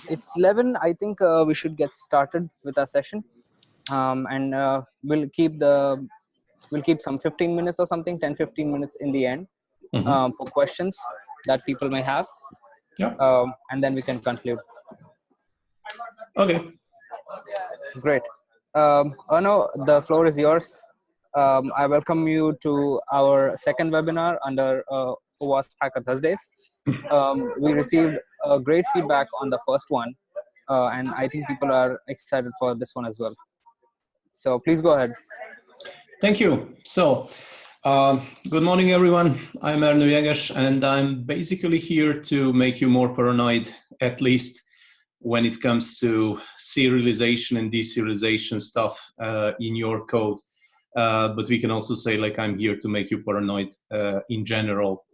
It's 11. I think we should get started with our session, and we'll keep some 15 minutes or something, 10-15 minutes in the end for questions that people may have. Yeah. And then we can conclude. Okay. Great. Arno, the floor is yours. I welcome you to our second webinar under OWASP Hacker Thursdays. We received great feedback on the first one, and I think people are excited for this one as well. So please go ahead. Thank you. So, good morning, everyone. I'm Erno Jeges, and I'm basically here to make you more paranoid, at least when it comes to serialization and deserialization stuff in your code. But we can also say, like, I'm here to make you paranoid in general,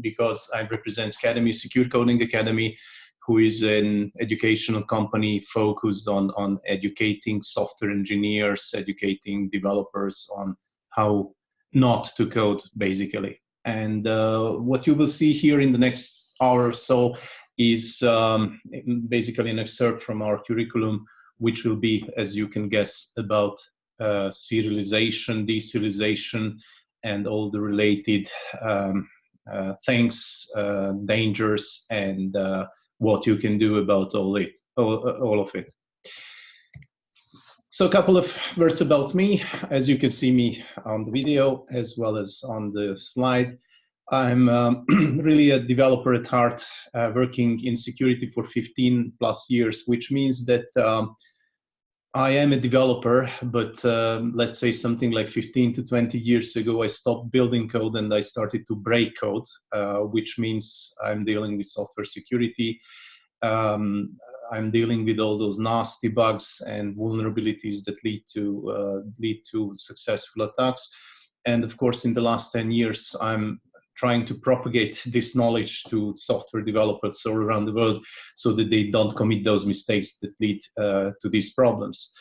because I represent Academy, Secure Coding Academy, who is an educational company focused on educating software engineers, educating developers on how not to code, basically. And what you will see here in the next hour or so is basically an excerpt from our curriculum, which will be, as you can guess, about serialization, deserialization, and all the related things, dangers, and what you can do about all of it. So a couple of words about me. As you can see me on the video as well as on the slide, I'm really a developer at heart, working in security for 15+ years, which means that I am a developer, but let's say something like 15 to 20 years ago, I stopped building code and I started to break code, which means I'm dealing with software security. I'm dealing with all those nasty bugs and vulnerabilities that lead to successful attacks. And of course, in the last 10 years, I'm trying to propagate this knowledge to software developers all around the world so that they don't commit those mistakes that lead to these problems.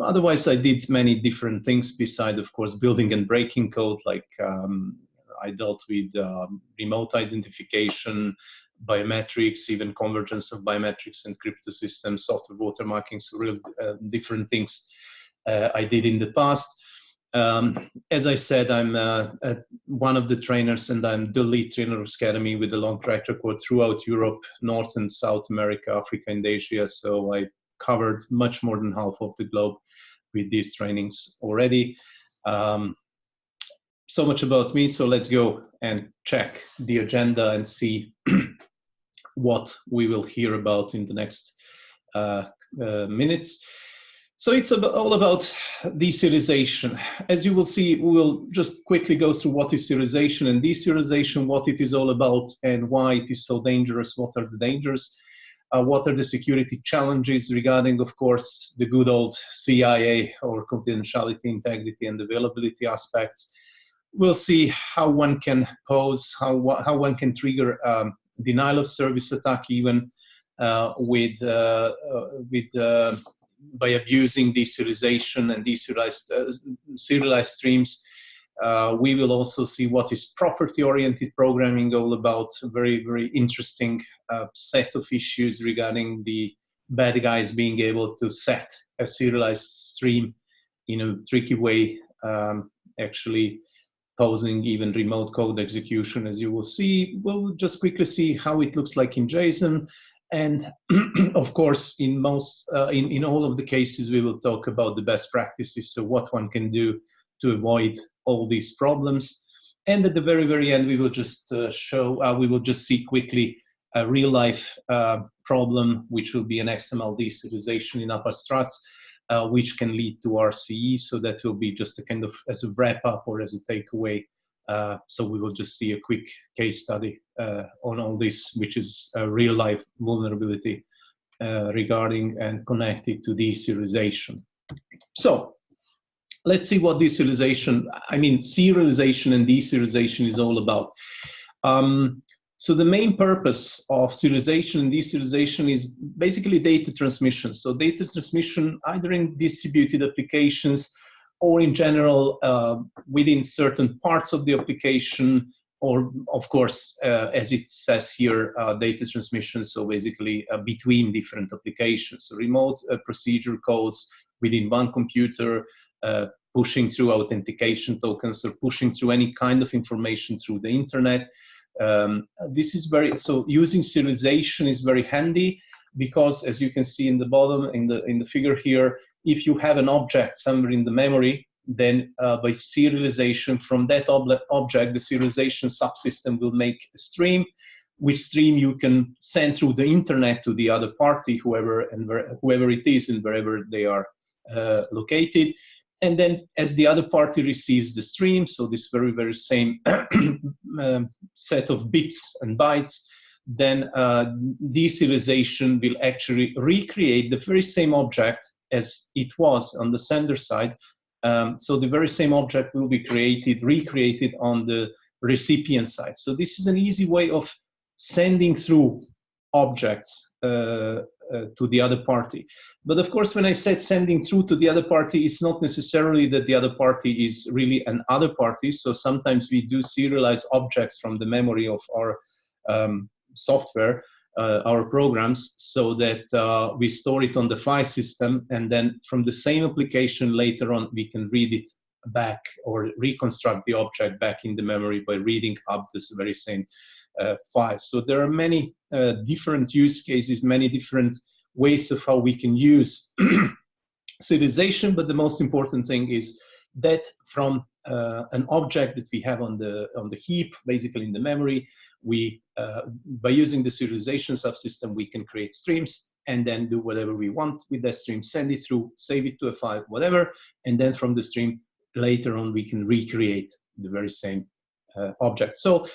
Otherwise, I did many different things beside, of course, building and breaking code. Like I dealt with remote identification, biometrics, even convergence of biometrics and crypto systems, software watermarking, so real different things I did in the past. As I said, I'm one of the trainers, and I'm the lead trainer of Academy with a long track record throughout Europe, North and South America, Africa, and Asia. So I covered much more than half of the globe with these trainings already. So much about me. So let's go and check the agenda and see what we will hear about in the next minutes. So it's all about deserialization. As you will see, we will just quickly go through what is serialization and deserialization, what it is all about, and why it is so dangerous. What are the dangers? What are the security challenges regarding, of course, the good old CIA or confidentiality, integrity, and availability aspects. We'll see how one can pose, how one can trigger denial of service attack, even by abusing deserialization and serialized streams. We will also see what is property-oriented programming all about, a very, very interesting set of issues regarding the bad guys being able to set a serialized stream in a tricky way, actually posing even remote code execution, as you will see. We'll just quickly see how it looks like in JSON. And of course, in all of the cases, we will talk about the best practices, so what one can do to avoid all these problems. And at the very, very end, we will just see quickly a real life problem, which will be an XML deserialization in upper struts, which can lead to RCE. So that will be just a kind of as a wrap up or as a takeaway. So we will just see a quick case study on all this, which is a real life vulnerability regarding and connected to deserialization. So let's see what serialization and deserialization is all about. So the main purpose of serialization and deserialization is basically data transmission. So data transmission either in distributed applications or in general within certain parts of the application, or of course, as it says here, data transmission, so basically between different applications. So remote procedure calls within one computer, pushing through authentication tokens, or pushing through any kind of information through the internet. This is so using serialization is very handy, because as you can see in the bottom, in the figure here, if you have an object somewhere in the memory, then by serialization from that object, the serialization subsystem will make a stream, which stream you can send through the internet to the other party, whoever it is and wherever they are located. And then as the other party receives the stream, so this very, very same set of bits and bytes, then deserialization will actually recreate the very same object as it was on the sender side. So the very same object will be recreated on the recipient side. So this is an easy way of sending through objects to the other party. But of course, when I said sending through to the other party, it's not necessarily that the other party is really an other party. So sometimes we do serialize objects from the memory of our software, our programs, so that we store it on the file system, and then from the same application later on we can read it back or reconstruct the object back in the memory by reading up this very same file. So there are many different use cases, many different ways of how we can use serialization, but the most important thing is that from an object that we have on the heap, basically in the memory, we by using the serialization subsystem, we can create streams and then do whatever we want with that stream, send it through, save it to a file, whatever, and then from the stream later on we can recreate the very same object. So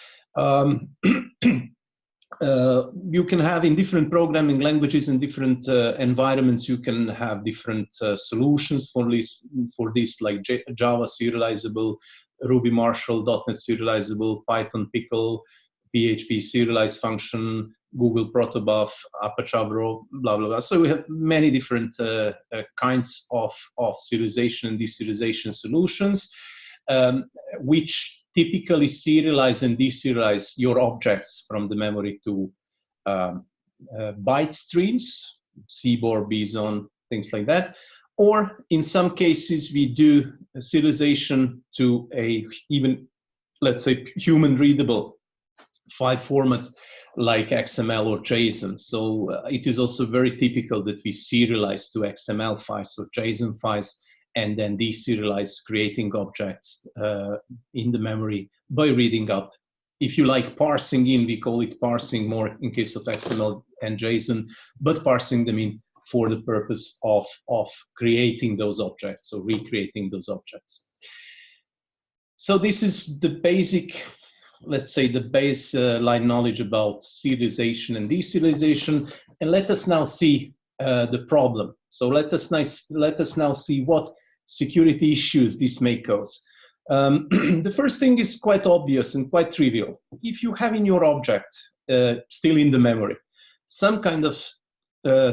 you can have in different programming languages and different environments, you can have different solutions for this, like Java serializable, Ruby Marshall, .NET serializable, Python Pickle, PHP serialized function, Google Protobuf, Apache Bro, blah, blah, blah. So we have many different kinds of serialization and deserialization solutions, which typically serialize and deserialize your objects from the memory to byte streams, CBOR, BSON, things like that. Or in some cases, we do serialization to even, let's say, human readable file format like XML or JSON. So it is also very typical that we serialize to XML files or JSON files, and then deserialize, creating objects in the memory by reading up. If you like parsing in, we call it parsing more in case of XML and JSON, but parsing them in for the purpose of creating those objects, so recreating those objects. So this is the basic, let's say, the baseline knowledge about serialization and deserialization. And let us now see the problem. So let us now see what security issues this may cause. The first thing is quite obvious and quite trivial. If you have in your object, still in the memory, some kind of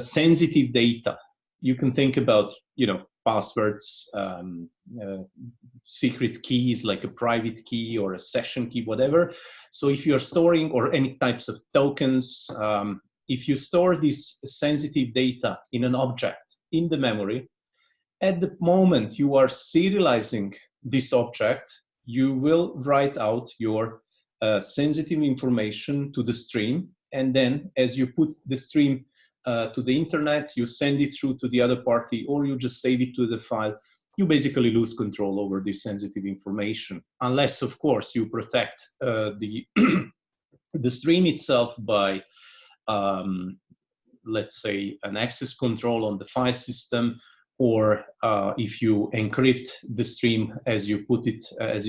sensitive data, you can think about, passwords, secret keys like a private key or a session key, whatever. So if you're storing, or any types of tokens, if you store this sensitive data in an object in the memory, at the moment you are serializing this object, you will write out your sensitive information to the stream. And then as you put the stream to the internet, you send it through to the other party, or you just save it to the file, you basically lose control over this sensitive information. Unless, of course, you protect the stream itself by, let's say, an access control on the file system, or if you encrypt the stream as you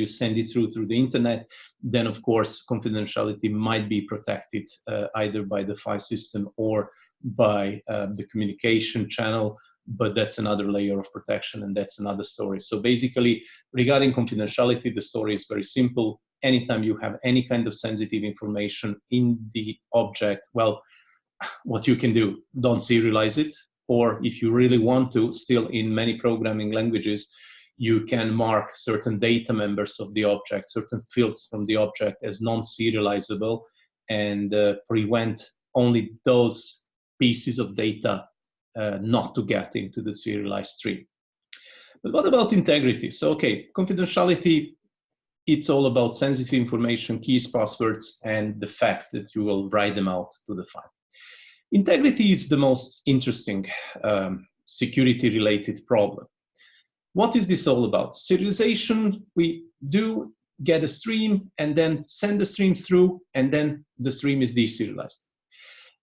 send it through the internet, then of course confidentiality might be protected either by the file system or by the communication channel, but that's another layer of protection, and that's another story. So basically, regarding confidentiality, the story is very simple. Anytime you have any kind of sensitive information in the object, well, what you can do, don't serialize it. Or if you really want to, still in many programming languages, you can mark certain data members of the object, certain fields from the object as non-serializable, and prevent only those pieces of data not to get into the serialized stream. But what about integrity? So, okay, confidentiality, it's all about sensitive information, keys, passwords, and the fact that you will write them out to the file. Integrity is the most interesting security-related problem. What is this all about? Serialization, we do get a stream and then send the stream through, and then the stream is deserialized.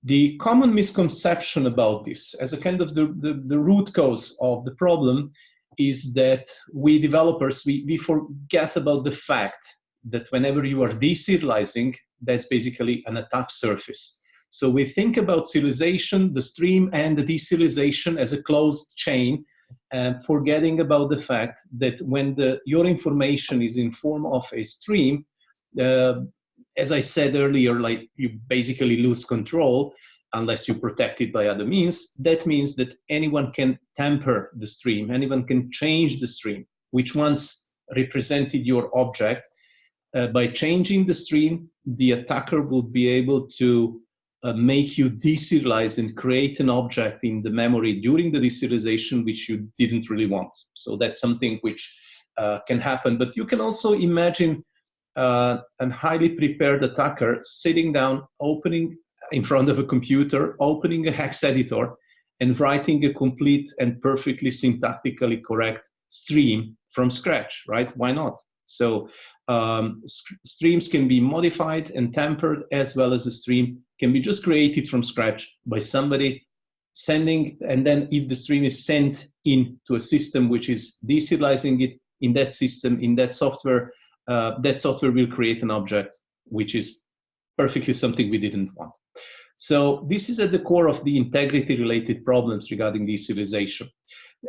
The common misconception about this, as a kind of the root cause of the problem, is that we developers, we forget about the fact that whenever you are deserializing, that's basically an attack surface. So we think about serialization, the stream, and the deserialization as a closed chain, forgetting about the fact that when your information is in form of a stream, as I said earlier, like you basically lose control unless you protect it by other means. That means that anyone can tamper the stream, anyone can change the stream, which once represented your object. By changing the stream, the attacker will be able to make you deserialize and create an object in the memory during the deserialization which you didn't really want. So that's something which can happen. But you can also imagine a highly prepared attacker sitting down, opening in front of a computer, opening a hex editor, and writing a complete and perfectly syntactically correct stream from scratch, right? Why not? So streams can be modified and tampered, as well as a stream can be just created from scratch by somebody sending, and then if the stream is sent into a system which is deserializing it, in that system, in that software will create an object which is perfectly something we didn't want. So this is at the core of the integrity-related problems regarding deserialization.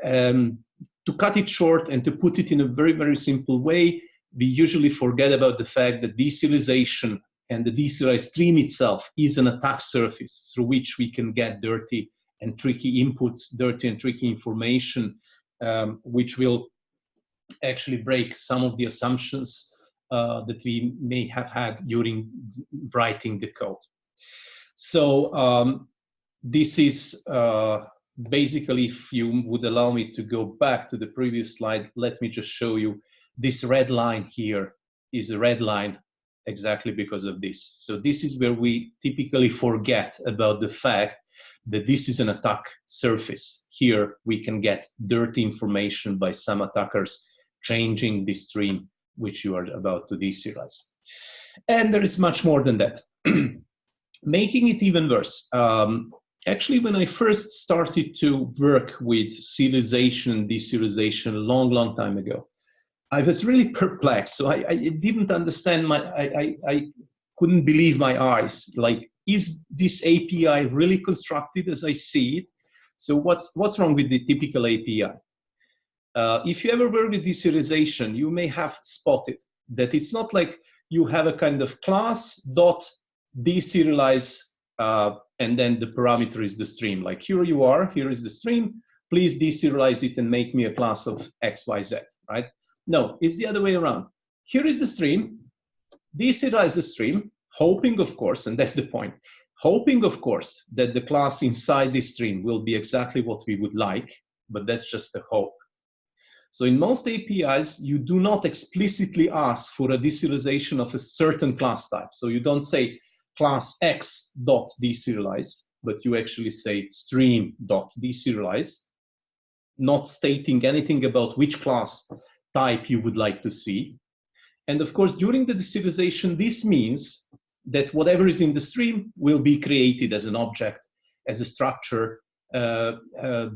To cut it short and to put it in a very, very simple way, we usually forget about the fact that deserialization and the deserialized stream itself is an attack surface through which we can get dirty and tricky inputs, dirty and tricky information, which will actually break some of the assumptions that we may have had during writing the code. So this is basically, if you would allow me to go back to the previous slide, let me just show you this red line here is a red line exactly because of this. So this is where we typically forget about the fact that this is an attack surface. Here we can get dirty information by some attackers changing the stream which you are about to deserialize. And there is much more than that. Making it even worse. Actually, when I first started to work with serialization and deserialization a long, long time ago, I was really perplexed. So I didn't understand I couldn't believe my eyes. Like, is this API really constructed as I see it? So what's wrong with the typical API? If you ever work with deserialization, you may have spotted that it's not like you have a kind of class dot deserialize and then the parameter is the stream. Like, here you are, here is the stream, please deserialize it and make me a class of XYZ, right? No, it's the other way around. Here is the stream, deserialize the stream, hoping, of course, and that's the point, hoping, of course, that the class inside this stream will be exactly what we would like, but that's just a hope. So in most APIs, you do not explicitly ask for a deserialization of a certain class type. So you don't say class X dot deserialize, but you actually say stream dot deserialize, not stating anything about which class type you would like to see. And of course, during the deserialization, this means that whatever is in the stream will be created as an object, as a structure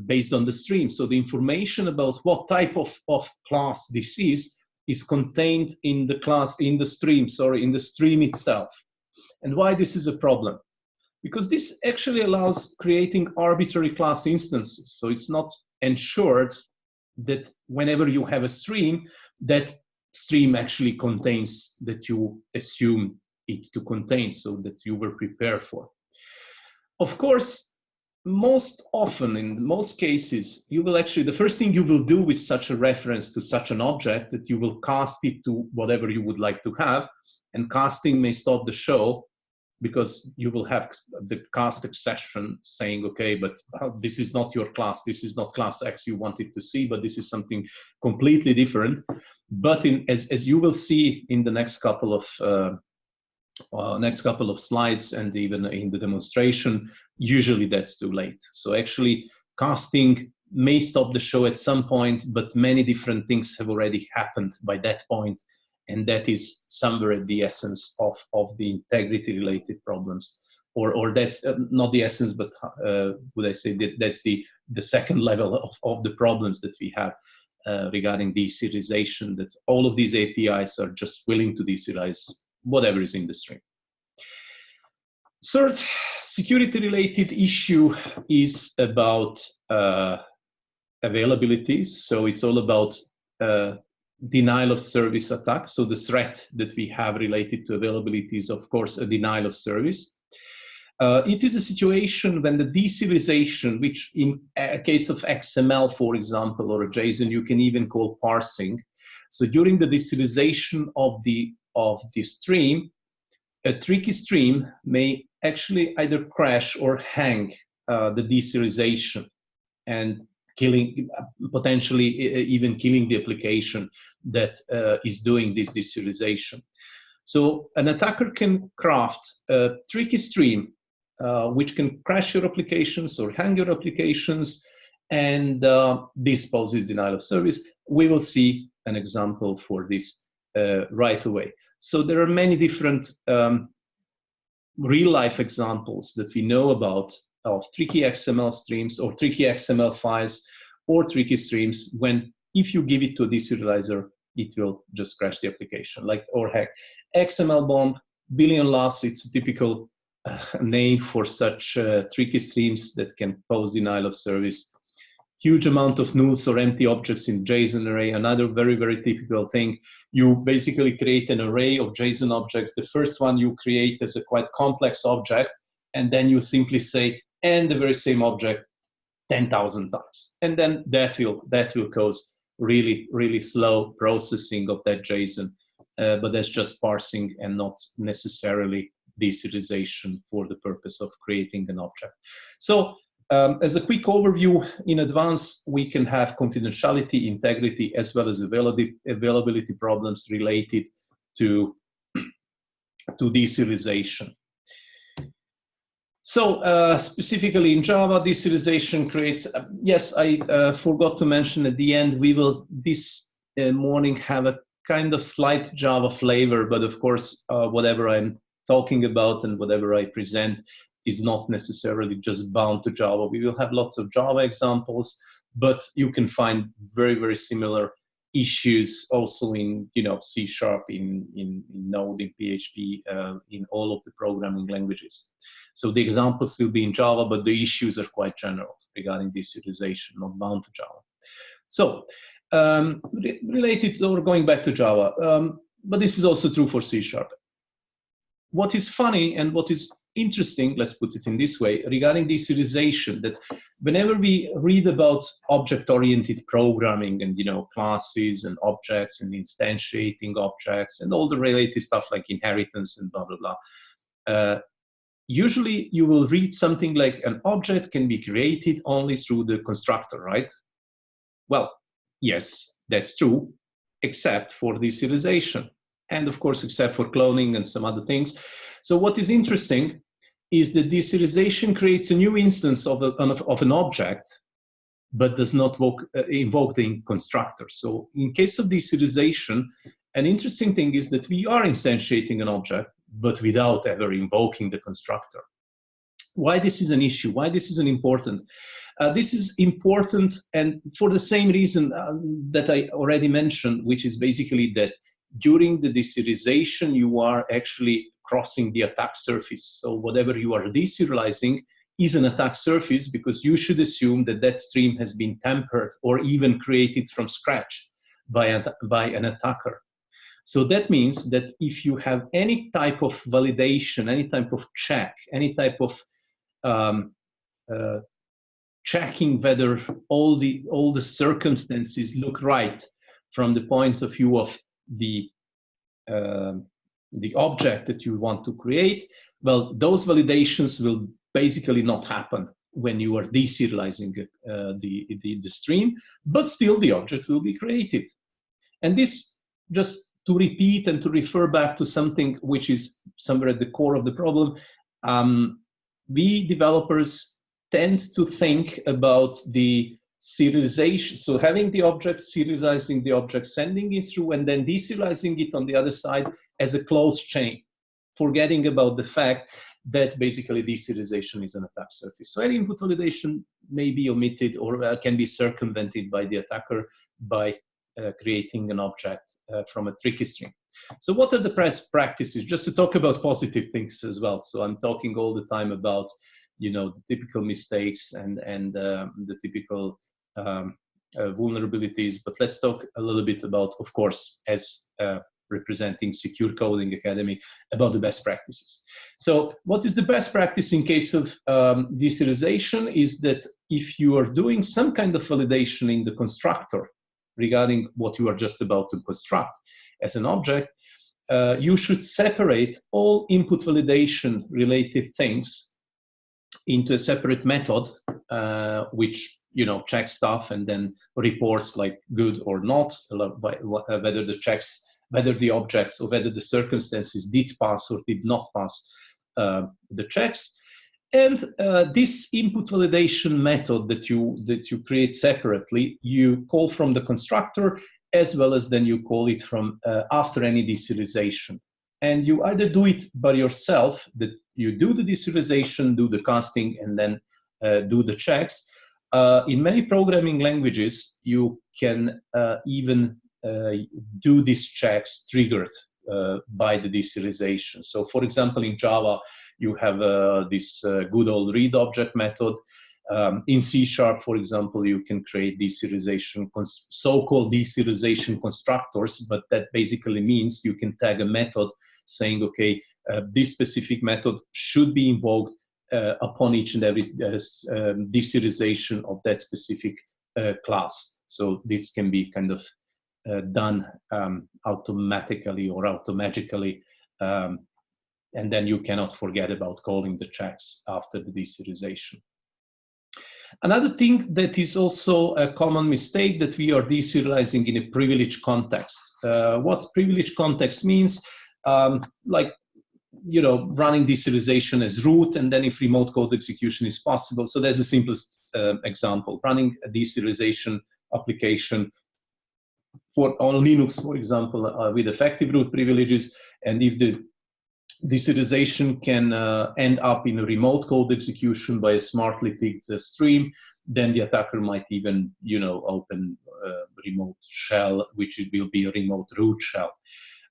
based on the stream. So the information about what type of class this is contained in the class, in the stream itself. And why this is a problem? Because this actually allows creating arbitrary class instances. So it's not ensured that whenever you have a stream, that stream actually contains that you assume it to contain, so that you were prepared for. Of course, most often, in most cases, you will actually, the first thing you will do with such a reference to such an object, that you will cast it to whatever you would like to have, and casting may stop the show, because you will have the cast exception saying, okay, but this is not your class, this is not class X you wanted to see, but this is something completely different. But as you will see in the next couple of slides, and even in the demonstration, usually that's too late. So actually, casting may stop the show at some point, but many different things have already happened by that point, and that is somewhere at the essence of the integrity-related problems. Or that's not the essence, but would I say that that's the second level of the problems that we have regarding deserialization, that all of these APIs are just willing to deserialize whatever is in the stream. Third security-related issue is about availability. So it's all about denial of service attack. So the threat that we have related to availability is, of course, a denial of service. It is a situation when the deserialization, which in a case of XML, for example, or a JSON, you can even call parsing. So during the deserialization of the stream, a tricky stream may actually either crash or hang the deserialization, and potentially even killing the application that is doing this deserialization. So an attacker can craft a tricky stream which can crash your applications or hang your applications, and this poses denial of service. We will see an example for this right away. So there are many different real-life examples that we know about of tricky XML streams or tricky XML files or tricky streams, when if you give it to a deserializer, it will just crash the application, like, or hack. XML bomb, billion laughs, it's a typical name for such tricky streams that can pose denial of service. Huge amount of nulls or empty objects in JSON array, another very, very typical thing. You basically create an array of JSON objects. The first one you create as a quite complex object, and then you simply say, and the very same object 10,000 times. And then that will cause really, really slow processing of that JSON. But that's just parsing and not necessarily deserialization for the purpose of creating an object. So as a quick overview, in advance, we can have confidentiality, integrity, as well as availability problems related to deserialization. So specifically in Java, deserialization creates, yes, I forgot to mention at the end, we will this morning have a kind of slight Java flavor, but of course, whatever I'm talking about and whatever I present is not necessarily just bound to Java. We will have lots of Java examples, but you can find very, very similar issues also in C#, in Node, in PHP, in all of the programming languages. So the examples will be in Java, but the issues are quite general regarding deserialization, not bound to Java. So related or going back to Java, but this is also true for C#. What is funny and what is interesting, let's put it in this way, regarding deserialization, that whenever we read about object-oriented programming and classes and objects and instantiating objects and all the related stuff like inheritance and blah blah blah, usually you will read something like an object can be created only through the constructor, right? Well, yes, that's true, except for deserialization, and of course except for cloning and some other things. So what is interesting is that deserialization creates a new instance of an object, but does not invoke the constructor. So in case of deserialization, an interesting thing is that we are instantiating an object, but without ever invoking the constructor. Why this is an issue? Why this is important? This is important, and for the same reason that I already mentioned, which is basically that during the deserialization, you are actually crossing the attack surface. So whatever you are deserializing is an attack surface, because you should assume that that stream has been tampered or even created from scratch by an attacker. So that means that if you have any type of validation, any type of check, any type of checking whether all the circumstances look right from the point of view of the object that you want to create, well, those validations will basically not happen when you are deserializing the stream, but still the object will be created. And this, just to repeat and to refer back to something which is somewhere at the core of the problem, we developers tend to think about the serialization. So having the object, serializing the object, sending it through, and then deserializing it on the other side as a closed chain, forgetting about the fact that basically deserialization is an attack surface. So any input validation may be omitted or can be circumvented by the attacker by creating an object from a tricky string. So what are the best practices? Just to talk about positive things as well. So I'm talking all the time about, you know, the typical mistakes and the typical vulnerabilities, but let's talk a little bit about, of course, as representing Secure Coding Academy, about the best practices. So what is the best practice in case of deserialization is that if you are doing some kind of validation in the constructor regarding what you are just about to construct as an object, you should separate all input validation related things into a separate method, which, you know, checks stuff and then reports like good or not, whether the objects or whether the circumstances did pass or did not pass the checks. And this input validation method that you create separately, you call from the constructor, as well as then you call it from after any deserialization. And you either do it by yourself, that you do the deserialization, do the casting, and then do the checks. In many programming languages, you can even do these checks triggered by the deserialization. So for example, in Java, you have this good old read object method. In C#, for example, you can create deserialization, so-called deserialization constructors, but that basically means you can tag a method saying, okay, this specific method should be invoked upon each and every deserialization of that specific class. So this can be kind of done automatically or automagically, and then you cannot forget about calling the checks after the deserialization. Another thing that is also a common mistake, that we are deserializing in a privileged context. What privileged context means, like, you know, running deserialization as root, and then if remote code execution is possible. So there's the simplest example, running a deserialization application on Linux, for example, with effective root privileges, and if the deserialization can end up in a remote code execution by a smartly picked stream, then the attacker might even, you know, open a remote shell, which will be a remote root shell.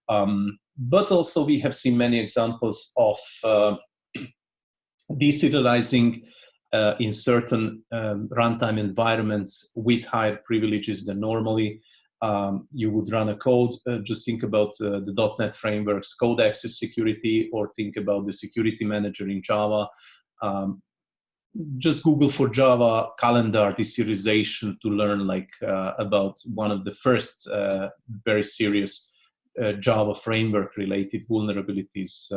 But also we have seen many examples of deserializing in certain runtime environments with higher privileges than normally. You would run a code, just think about the .NET framework's code access security, or think about the security manager in Java. Just Google for Java calendar deserialization to learn like about one of the first very serious Java framework related vulnerabilities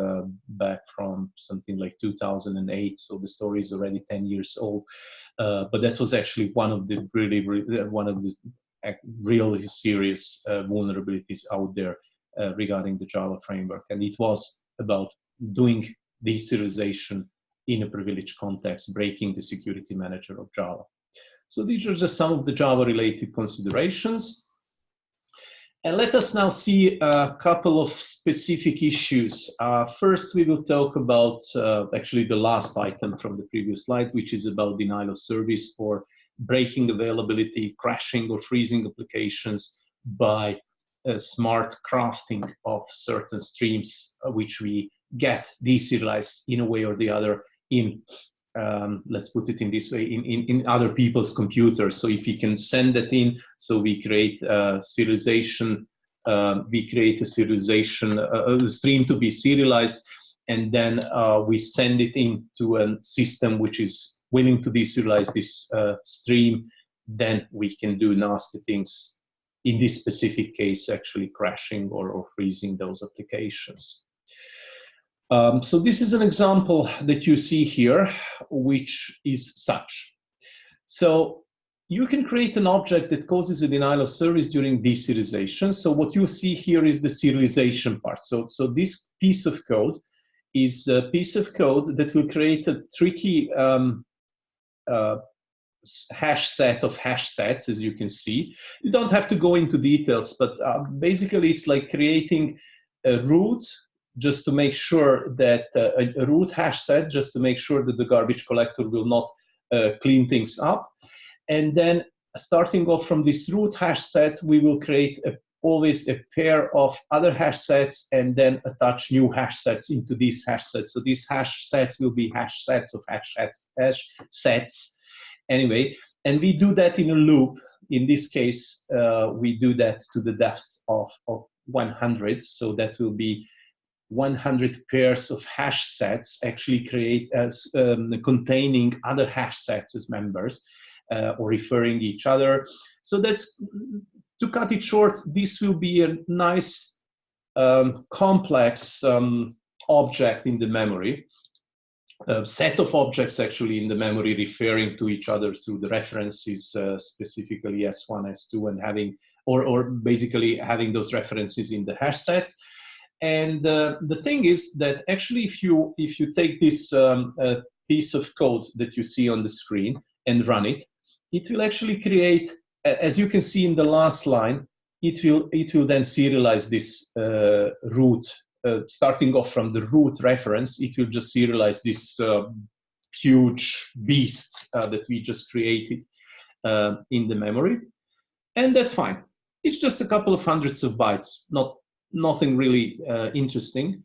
back from something like 2008. So the story is already 10 years old, but that was actually one of the really serious vulnerabilities out there regarding the Java framework. And it was about doing deserialization in a privileged context, breaking the security manager of Java. So these are just some of the Java related considerations. And let us now see a couple of specific issues. First, we will talk about actually the last item from the previous slide, which is about denial of service or breaking availability, crashing or freezing applications by smart crafting of certain streams, which we get deserialized in a way or the other in, let's put it in this way, in other people's computers. So if we can send that in, so we create serialization, we create a serialization, a stream to be serialized, and then we send it into a system which is willing to deserialize this stream, then we can do nasty things. In this specific case, actually crashing or freezing those applications. So this is an example that you see here, which is such. So you can create an object that causes a denial of service during deserialization. So what you see here is the serialization part. So this piece of code is a piece of code that will create a tricky hash set of hash sets, as you can see. You don't have to go into details, but basically it's like creating a root just to make sure that a root hash set, just to make sure that the garbage collector will not clean things up. And then starting off from this root hash set, we will create always a pair of other hash sets and then attach new hash sets into these hash sets. So these hash sets will be hash sets of hash sets. Anyway, and we do that in a loop. In this case, we do that to the depth of 100. So that will be 100 pairs of hash sets actually create as containing other hash sets as members or referring each other. So that's, to cut it short, this will be a nice complex object in the memory. A set of objects actually in the memory referring to each other through the references, specifically S1, S2, and having, or basically having those references in the hash sets. And the thing is that actually if you take this piece of code that you see on the screen and run it, it will actually create, as you can see in the last line, it will then serialize this root. Starting off from the root reference, it will just serialize this huge beast that we just created in the memory. And that's fine. It's just a couple of hundreds of bytes, nothing really interesting.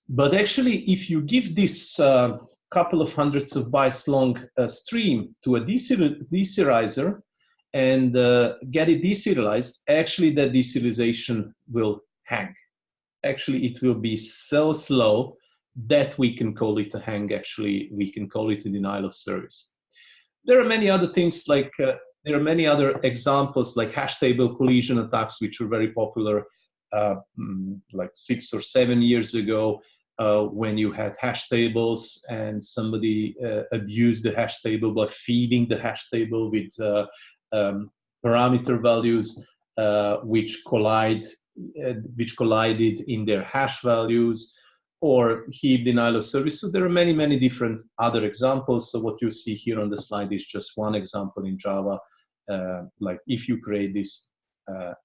But actually, if you give this couple of hundreds of bytes long stream to a deserializer and get it deserialized, actually that deserialization will hang. Actually, it will be so slow that we can call it a hang. Actually, we can call it a denial of service. There are many other things, like there are many other examples, like hash table collision attacks, which were very popular like 6 or 7 years ago, when you had hash tables and somebody abused the hash table by feeding the hash table with parameter values which collided in their hash values, or heap denial of service. So there are many, many different other examples. So what you see here on the slide is just one example in Java. Like if you create this,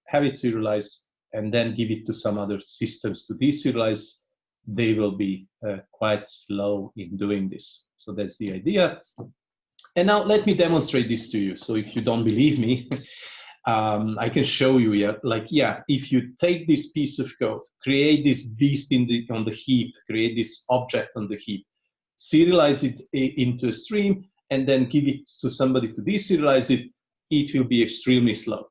have it serialized, and then give it to some other systems to deserialize, they will be quite slow in doing this. So that's the idea. And now let me demonstrate this to you. So if you don't believe me, I can show you. If you take this piece of code, create this beast on the heap, create this object on the heap, serialize it into a stream, and then give it to somebody to deserialize it, it will be extremely slow.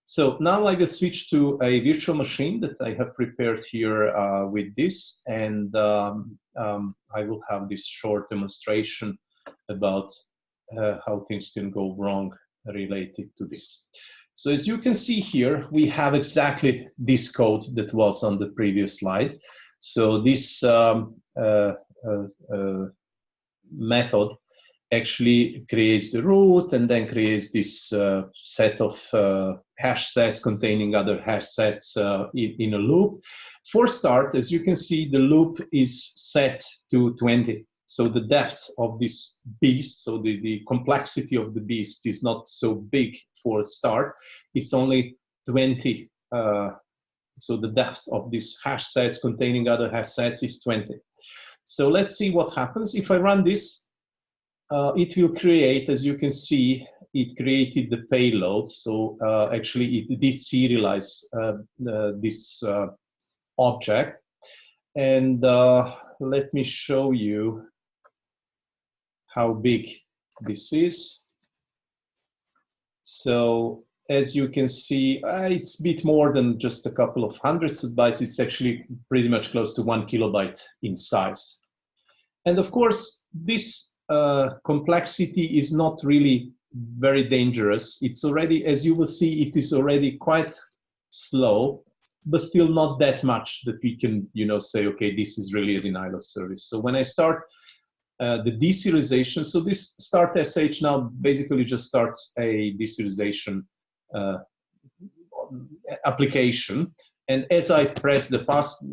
So now I will switch to a virtual machine that I have prepared here with this, and I will have this short demonstration about how things can go wrong related to this. So as you can see here, we have exactly this code that was on the previous slide. So this method actually creates the root and then creates this set of hash sets containing other hash sets in a loop. For start, as you can see, the loop is set to 20. So the depth of this beast, so the complexity of the beast is not so big for a start. It's only 20. So the depth of these hash sets containing other hash sets is 20. So let's see what happens. If I run this, it will create, as you can see, it created the payload. So actually it did serialize this object. And let me show you how big this is. So as you can see, it's a bit more than just a couple of hundreds of bytes. It's actually pretty much close to 1 kilobyte in size. And of course, this complexity is not really very dangerous. It's already, as you will see, it is already quite slow, but still not that much that we can, say, okay, this is really a denial of service. So when I start the deserialization, so this start sh now basically just starts a deserialization application. And as I press the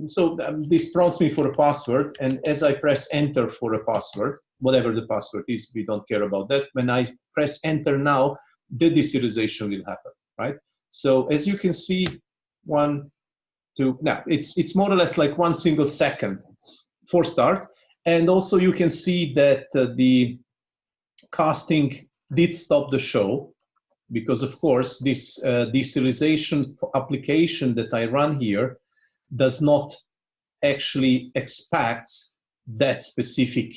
so this prompts me for a password, and as I press enter for a password, whatever the password is, we don't care about that. When I press enter now, the deserialization will happen, right? So as you can see, 1, 2, now it's more or less like 1 single second for start. And also you can see that the casting did stop the show, because of course this deserialization application that I run here does not actually expect that specific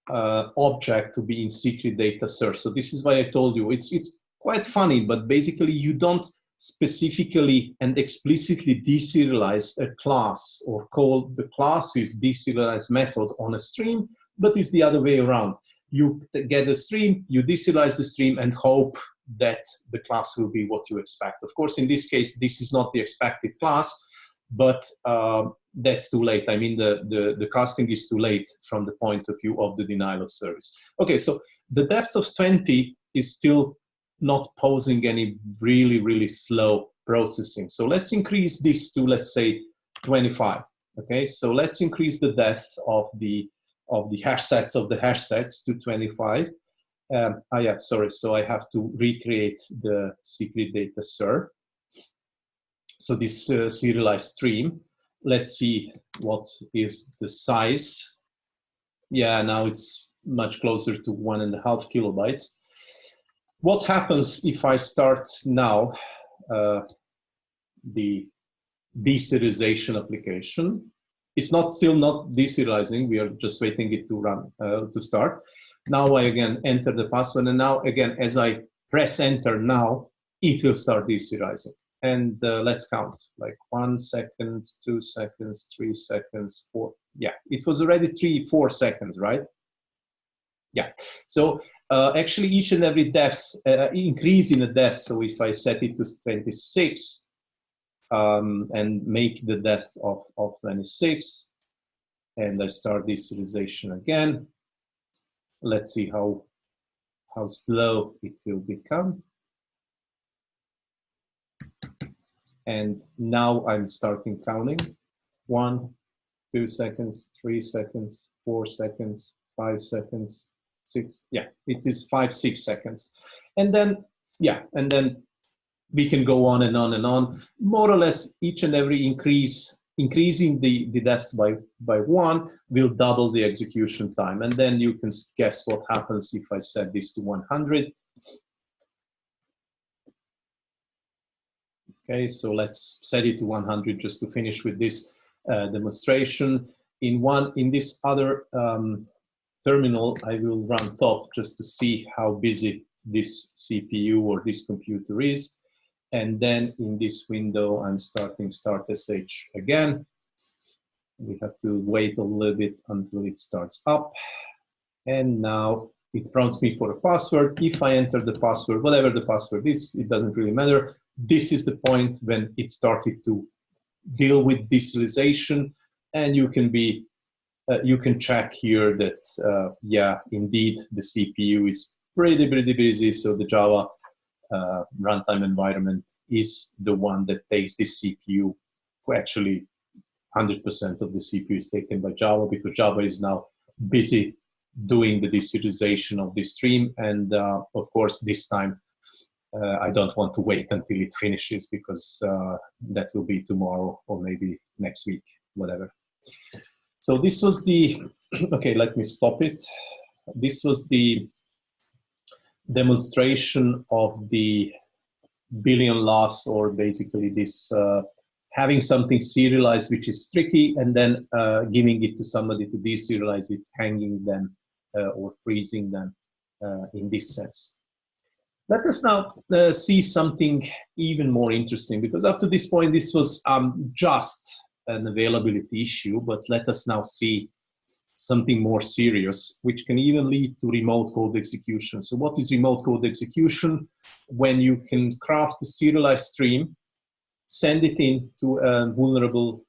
object to be in secret data search. So this is why I told you it's quite funny, but basically you don't specifically and explicitly deserialize a class or call the class's deserialize method on a stream, but it's the other way around. You get a stream, you deserialize the stream and hope that the class will be what you expect. Of course, in this case, this is not the expected class, but that's too late. I mean, the casting is too late from the point of view of the denial of service. Okay, so the depth of 20 is still not posing any really, really slow processing. So let's increase this to, let's say, 25. Okay, so let's increase the depth of the hash sets to 25. Yeah, sorry. So I have to recreate the secret data ser. So this serialized stream. Let's see what is the size. Yeah, now it's much closer to 1.5 kilobytes. What happens if I start now the deserialization application? It's still not deserializing. We are just waiting it to run to start. Now I again enter the password, and now again as I press enter now, it will start deserializing. And let's count, like 1 second, 2 seconds, 3 seconds, 4. Yeah, it was already 4 seconds, right? Yeah. So actually each and every depth, increase in the depth. So if I set it to 26 and make the depth of 26, and I start deserialization again, let's see how slow it will become. And now I'm starting counting. 1, 2 seconds, 3 seconds, 4 seconds, 5 seconds, 6. Yeah, it is 5, 6 seconds. And then, yeah, and then we can go on and on and on. More or less each and every increasing the depth by 1 will double the execution time. And then you can guess what happens if I set this to 100. Okay, so let's set it to 100 just to finish with this demonstration. In this other terminal, I will run top just to see how busy this CPU or this computer is. And then in this window, I'm starting start sh again. We have to wait a little bit until it starts up. And now it prompts me for a password. If I enter the password, whatever the password is, it doesn't really matter. This is the point when it started to deal with deserialization, and you can check here that yeah, indeed the CPU is pretty busy. So the Java runtime environment is the one that takes this CPU. Actually, 100% of the CPU is taken by Java, because Java is now busy doing the deserialization of this stream. And of course, this time I don't want to wait until it finishes, because that will be tomorrow or maybe next week, whatever. So this was the, okay, let me stop it. This was the demonstration of the billion loss, or basically this having something serialized, which is tricky, and then giving it to somebody to deserialize it, hanging them or freezing them in this sense. Let us now see something even more interesting, because up to this point, this was just an availability issue, but let us now see something more serious, which can even lead to remote code execution. So what is remote code execution? When you can craft a serialized stream, send it into a vulnerable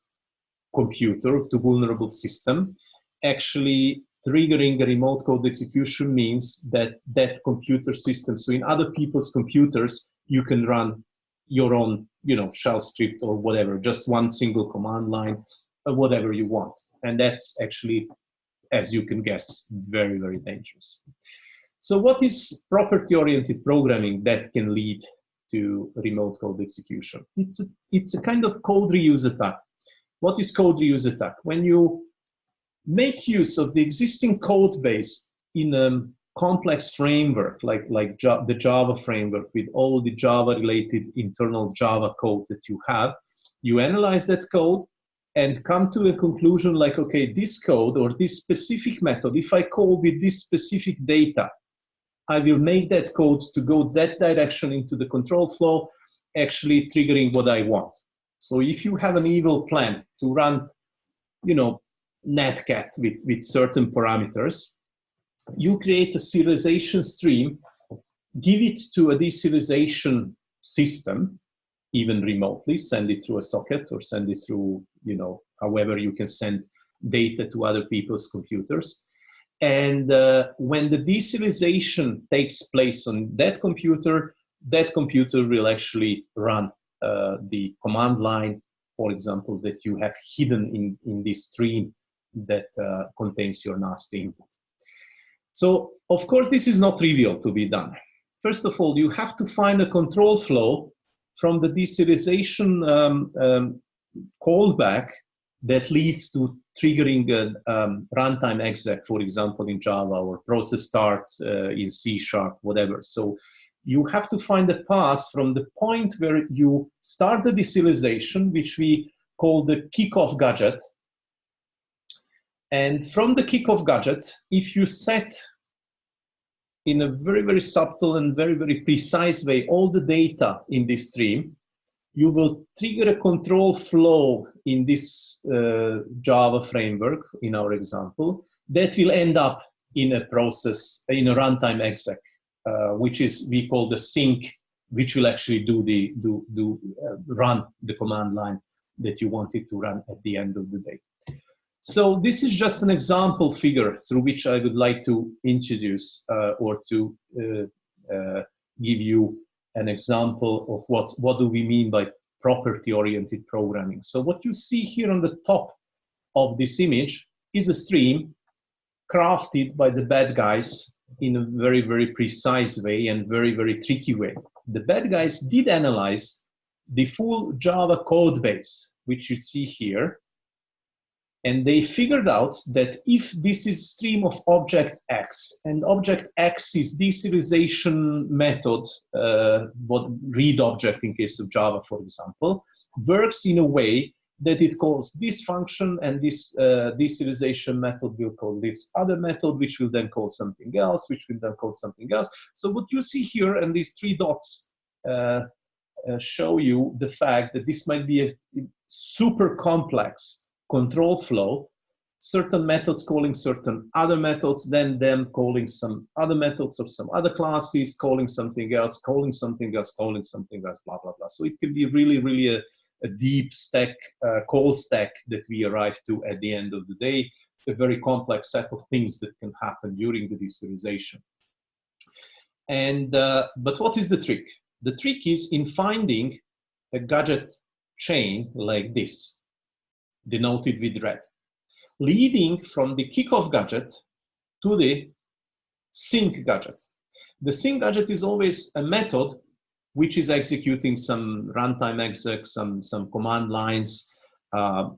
computer, to vulnerable system. Actually, triggering a remote code execution means that that computer system, so in other people's computers, you can run your own, shell script or whatever, just one single command line, whatever you want. And that's actually, as you can guess, very, very dangerous. So what is property-oriented programming that can lead to remote code execution? It's a kind of code reuse attack. What is code reuse attack? When you make use of the existing code base in a complex framework, like the Java framework, with all the Java-related internal Java code that you have, you analyze that code and come to a conclusion like, okay, this code or this specific method, if I call with this specific data, I will make that code to go that direction into the control flow, actually triggering what I want. So if you have an evil plan to run, netcat with certain parameters, you create a serialization stream, give it to a deserialization system, even remotely, send it through a socket or send it through, however you can send data to other people's computers. And when the deserialization takes place on that computer will actually run the command line, for example, that you have hidden in this stream that contains your nasty input. So, of course, this is not trivial to be done. First of all, you have to find a control flow from the deserialization callback that leads to triggering a runtime exec, for example, in Java, or process start in C#, whatever. So you have to find a path from the point where you start the deserialization, which we call the kickoff gadget. And from the kickoff gadget, if you set in a very, very subtle and very, very precise way all the data in this stream, you will trigger a control flow in this Java framework, in our example, that will end up in a process, in a runtime exec, which is, we call the sync, which will actually run the command line that you want it to run at the end of the day. So this is just an example figure through which I would like to introduce or to give you an example of what do we mean by property-oriented programming. So what you see here on the top of this image is a stream crafted by the bad guys in a very, very precise way and very, very tricky way. The bad guys did analyze the full Java code base, which you see here, and they figured out that if this is stream of object X, and object X is deserialization method, what read object in case of Java, for example, works in a way that it calls this function, and this deserialization method will call this other method, which will then call something else, which will then call something else. So what you see here, and these three dots show you the fact that this might be a super complex control flow, certain methods calling certain other methods, then them calling some other methods of some other classes, calling something else, calling something else, calling something else, blah, blah, blah. So it can be really, really a deep stack, call stack that we arrive to at the end of the day, a very complex set of things that can happen during the deserialization. And, but what is the trick? The trick is in finding a gadget chain like this, denoted with red, leading from the kickoff gadget to the sync gadget. The sync gadget is always a method which is executing some runtime exec, some command lines,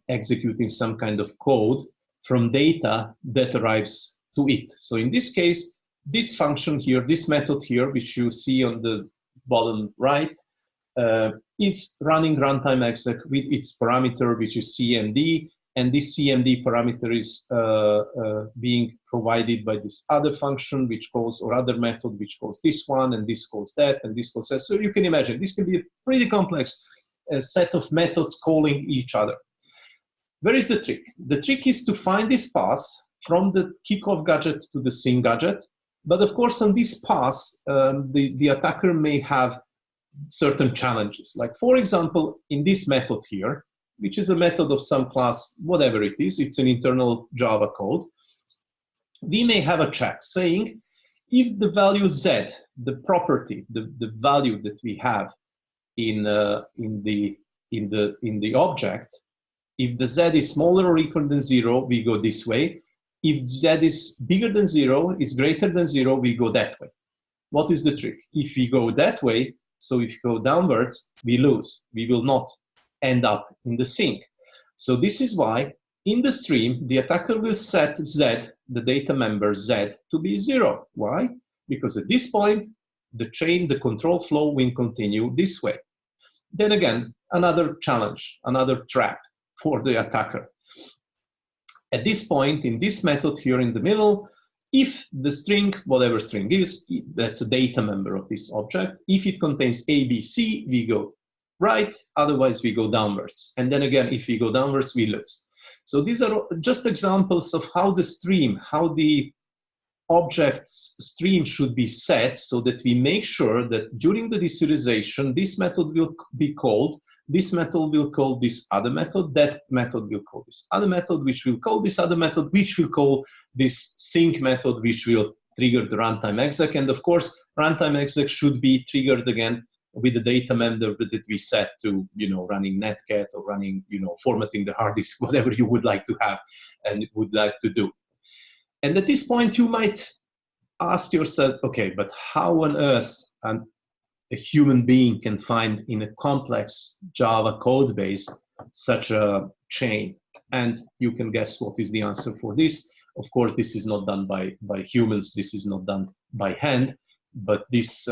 executing some kind of code from data that arrives to it. So in this case, this function here, this method here, which you see on the bottom right, is running runtime exec with its parameter, which is CMD, and this CMD parameter is being provided by this other function, which calls, or other method, which calls this one, and this calls that, and this calls that. So you can imagine this can be a pretty complex set of methods calling each other. Where is the trick? The trick is to find this path from the kickoff gadget to the sync gadget. But of course, on this path, the attacker may have certain challenges. Like, for example, in this method here, which is a method of some class, whatever it is, it's an internal Java code. We may have a check saying, if the value z, the property, the value that we have in the object, if the z is smaller or equal than 0, we go this way. If z is bigger than 0, is greater than 0, we go that way. What is the trick? If we go that way, so if you go downwards, we lose. We will not end up in the sync. So this is why in the stream, the attacker will set z, the data member z, to be 0. Why? Because at this point, the chain, the control flow will continue this way. Then again, another challenge, another trap for the attacker. At this point, in this method here in the middle, if the string, whatever string is, that's a data member of this object, if it contains A, B, C, we go right, otherwise we go downwards. And then again, if we go downwards, we lose. So these are just examples of how the stream, how the object's stream should be set so that we make sure that during the deserialization, this method will be called, this method will call this other method, that method will call this other method, which will call this other method, which will call this sync method, which will trigger the runtime exec. And of course, runtime exec should be triggered again with the data member that we set to, running netcat or running, formatting the hard disk, whatever you would like to have and would like to do. And at this point, you might ask yourself, okay, but how on earth a human being can find in a complex Java code base such a chain? And you can guess what is the answer for this. Of course, this is not done by humans. This is not done by hand. But this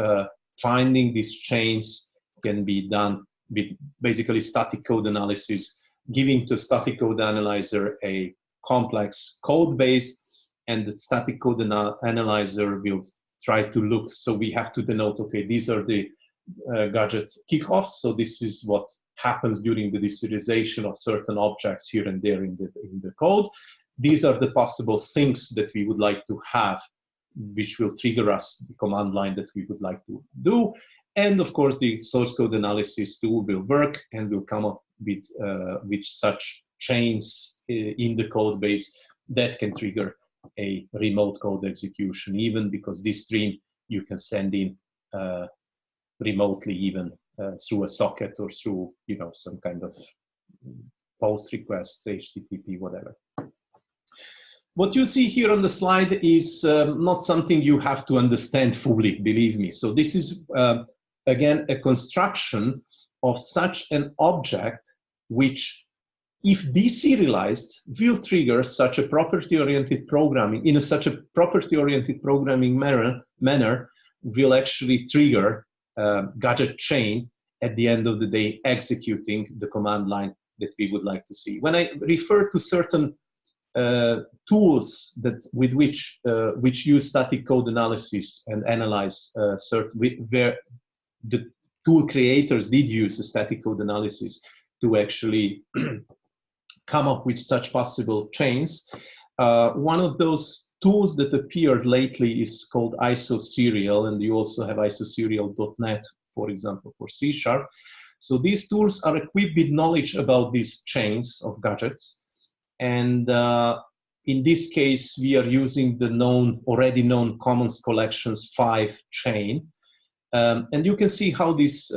finding these chains can be done with basically static code analysis, giving to a static code analyzer a complex code base, and the static code analyzer will try to look. So we have to denote, okay, these are the gadget kickoffs. So this is what happens during the deserialization of certain objects here and there in the code. These are the possible syncs that we would like to have, which will trigger us the command line that we would like to do. And of course, the source code analysis tool will work and will come up with such chains in the code base that can trigger a remote code execution, even because this stream you can send in remotely, even through a socket or through some kind of post request, HTTP, whatever. What you see here on the slide is not something you have to understand fully, believe me. So this is again a construction of such an object which, if deserialized, will trigger such a property-oriented programming, in such a property-oriented programming manner will actually trigger gadget chain at the end of the day, executing the command line that we would like to see. When I refer to certain tools with which use static code analysis and analyze where the tool creators did use a static code analysis to actually come up with such possible chains. One of those tools that appeared lately is called isoserial, and you also have isoserial.net, for example, for C#. So these tools are equipped with knowledge about these chains of gadgets. And in this case, we are using the already known commons collections 5 chain. And you can see how these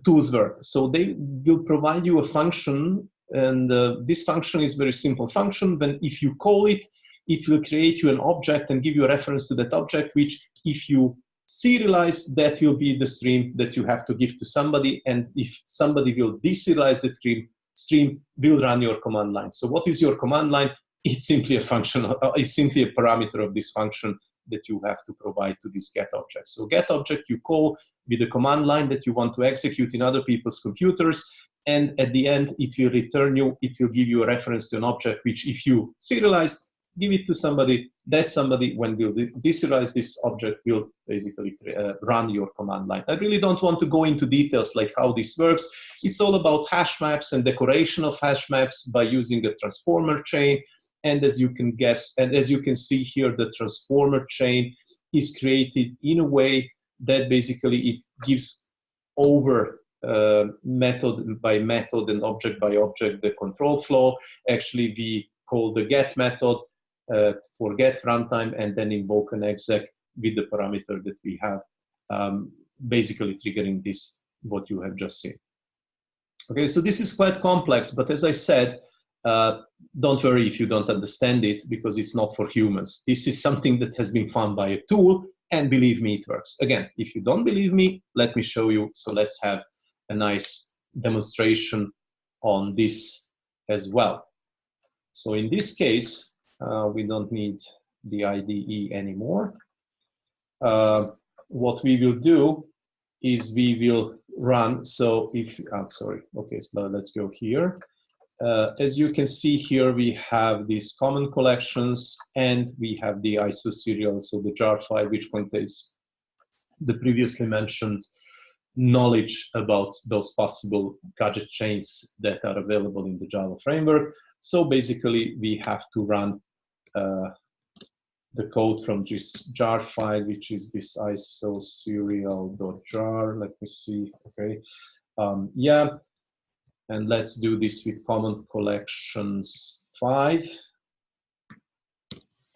tools work. So they will provide you a function, and this function is very simple function. Then if you call it, it will create you an object and give you a reference to that object, which if you serialize, that will be the stream that you have to give to somebody. And if somebody will deserialize the stream will run your command line. So what is your command line? It's simply a function, it's simply a parameter of this function that you have to provide to this get object. So get object you call with the command line that you want to execute in other people's computers. And at the end, it will return you, it will give you a reference to an object, which if you serialize, give it to somebody, that somebody, when will deserialize this object, will basically run your command line. I really don't want to go into details like how this works. It's all about hash maps and decoration of hash maps by using a transformer chain. And as you can guess, and as you can see here, the transformer chain is created in a way that basically it gives over method by method and object by object the control flow. Actually, we call the get method for get runtime and then invoke an exec with the parameter that we have, basically triggering this, what you have just seen. Okay, so this is quite complex, but as I said, don't worry if you don't understand it, because it's not for humans. This is something that has been found by a tool, and believe me, it works. Again, if you don't believe me, let me show you. So let's have a nice demonstration on this as well. So in this case, we don't need the IDE anymore. What we will do is we will run. So if, I'm sorry, okay, so let's go here. As you can see here, we have these common collections and we have the ISO serial, so the jar file, which contains the previously mentioned knowledge about those possible gadget chains that are available in the Java framework. So basically, we have to run the code from this jar file, which is this ISO serial.jar. Let me see. Okay. Yeah. And let's do this with common collections 5.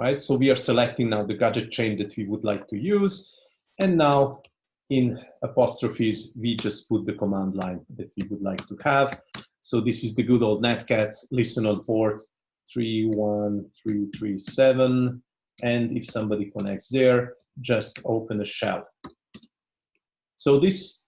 Right. So we are selecting now the gadget chain that we would like to use. And now in apostrophes, we just put the command line that we would like to have. So this is the good old netcat, listen on port 31337. And if somebody connects there, just open a shell. So this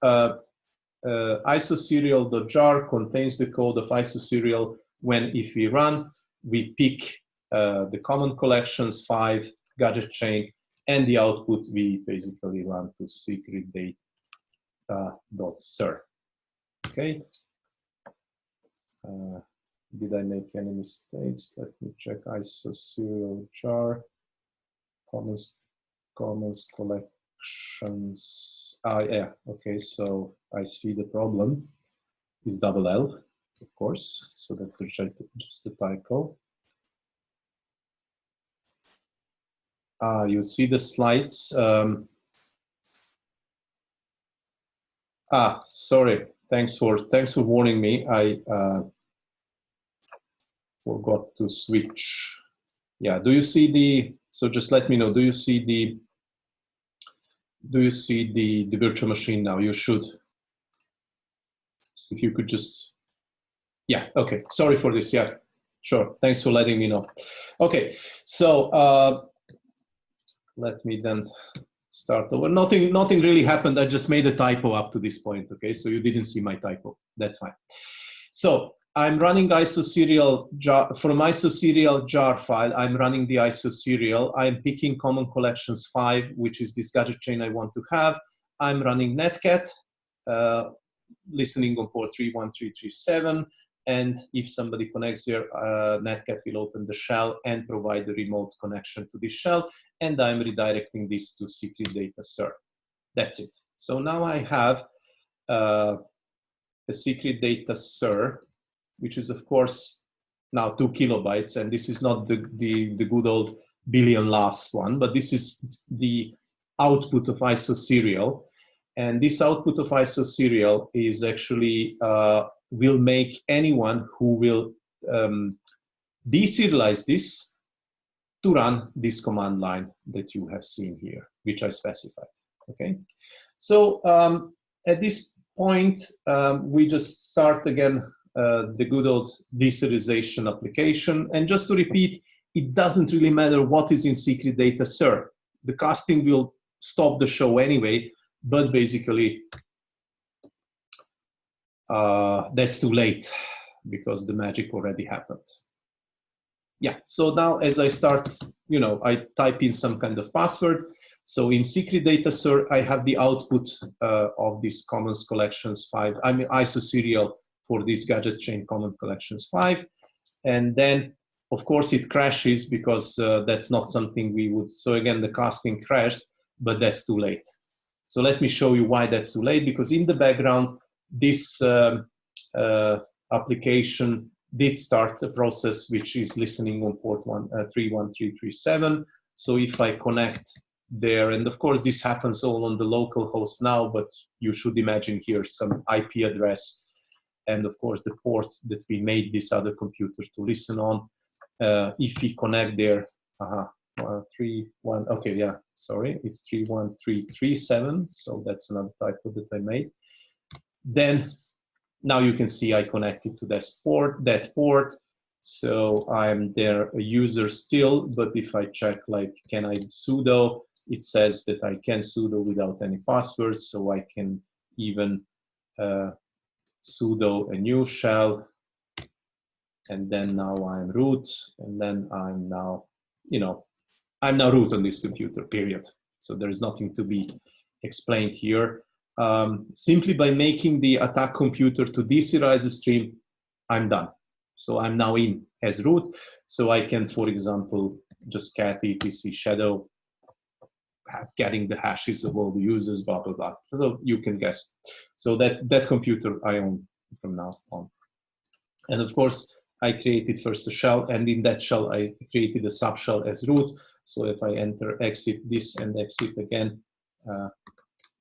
isoserial.jar contains the code of isoserial. When if we run, we pick the common collections 5 gadget chain, and the output we basically run to secret data.ser. Okay. Did I make any mistakes? Let me check. Isoserial.jar. Commons collections. Yeah, okay, so I see the problem is double L, of course, so that's just a typo. You see the slides. Sorry, thanks for warning me. I forgot to switch. Yeah, do you see the, so just let me know, do you see the virtual machine now? You should. If you could just, yeah, okay, sorry for this, yeah, sure, thanks for letting me know. Okay, so let me then start over. Nothing really happened, I just made a typo up to this point, okay, so you didn't see my typo, that's fine. So I'm running isoserial jar, from isoserial jar file, I'm running the isoserial. I'm picking common collections 5, which is this gadget chain I want to have. I'm running netcat, listening on port 31337. And if somebody connects there, netcat will open the shell and provide the remote connection to this shell. And I'm redirecting this to secret data ser. That's it. So now I have a secret data ser, which is of course now 2 kilobytes, and this is not the good old billion laughs one, but this is the output of isoserial, and this output of isoserial is actually will make anyone who will deserialize this to run this command line that you have seen here, which I specified. Okay, so at this point we just start again the good old deserialization application. And just to repeat, it doesn't really matter what is in secret data ser. The casting will stop the show anyway, but basically that's too late because the magic already happened. Yeah, so now as I start, you know, I type in some kind of password. So in secret data ser, I have the output of this commons collections 5, I mean isoserial for this gadget chain common collections 5. And then, of course, it crashes because that's not something we would, so again, the casting crashed, but that's too late. So let me show you why that's too late, because in the background, this application did start a process which is listening on port 31337. So if I connect there, and of course this happens all on the local host now, but you should imagine here some IP address, and of course the port that we made this other computer to listen on. If we connect there, 31, okay, yeah, sorry, it's 31337, so that's another typo that I made. Then now you can see I connected to that port, so I'm there a user still, but if I check like can I sudo, it says that I can sudo without any passwords, so I can even sudo a new shell, and then now I'm root, and then I'm now, I'm now root on this computer, period. So there's nothing to be explained here. Simply by making the attack computer to deserialize the stream, I'm done. So I'm now in as root. So I can, for example, just cat etc shadow, getting the hashes of all the users, blah, blah, blah. So you can guess. So that computer I own from now on. And of course, I created first a shell, and in that shell, I created a subshell as root. So if I enter exit this and exit again,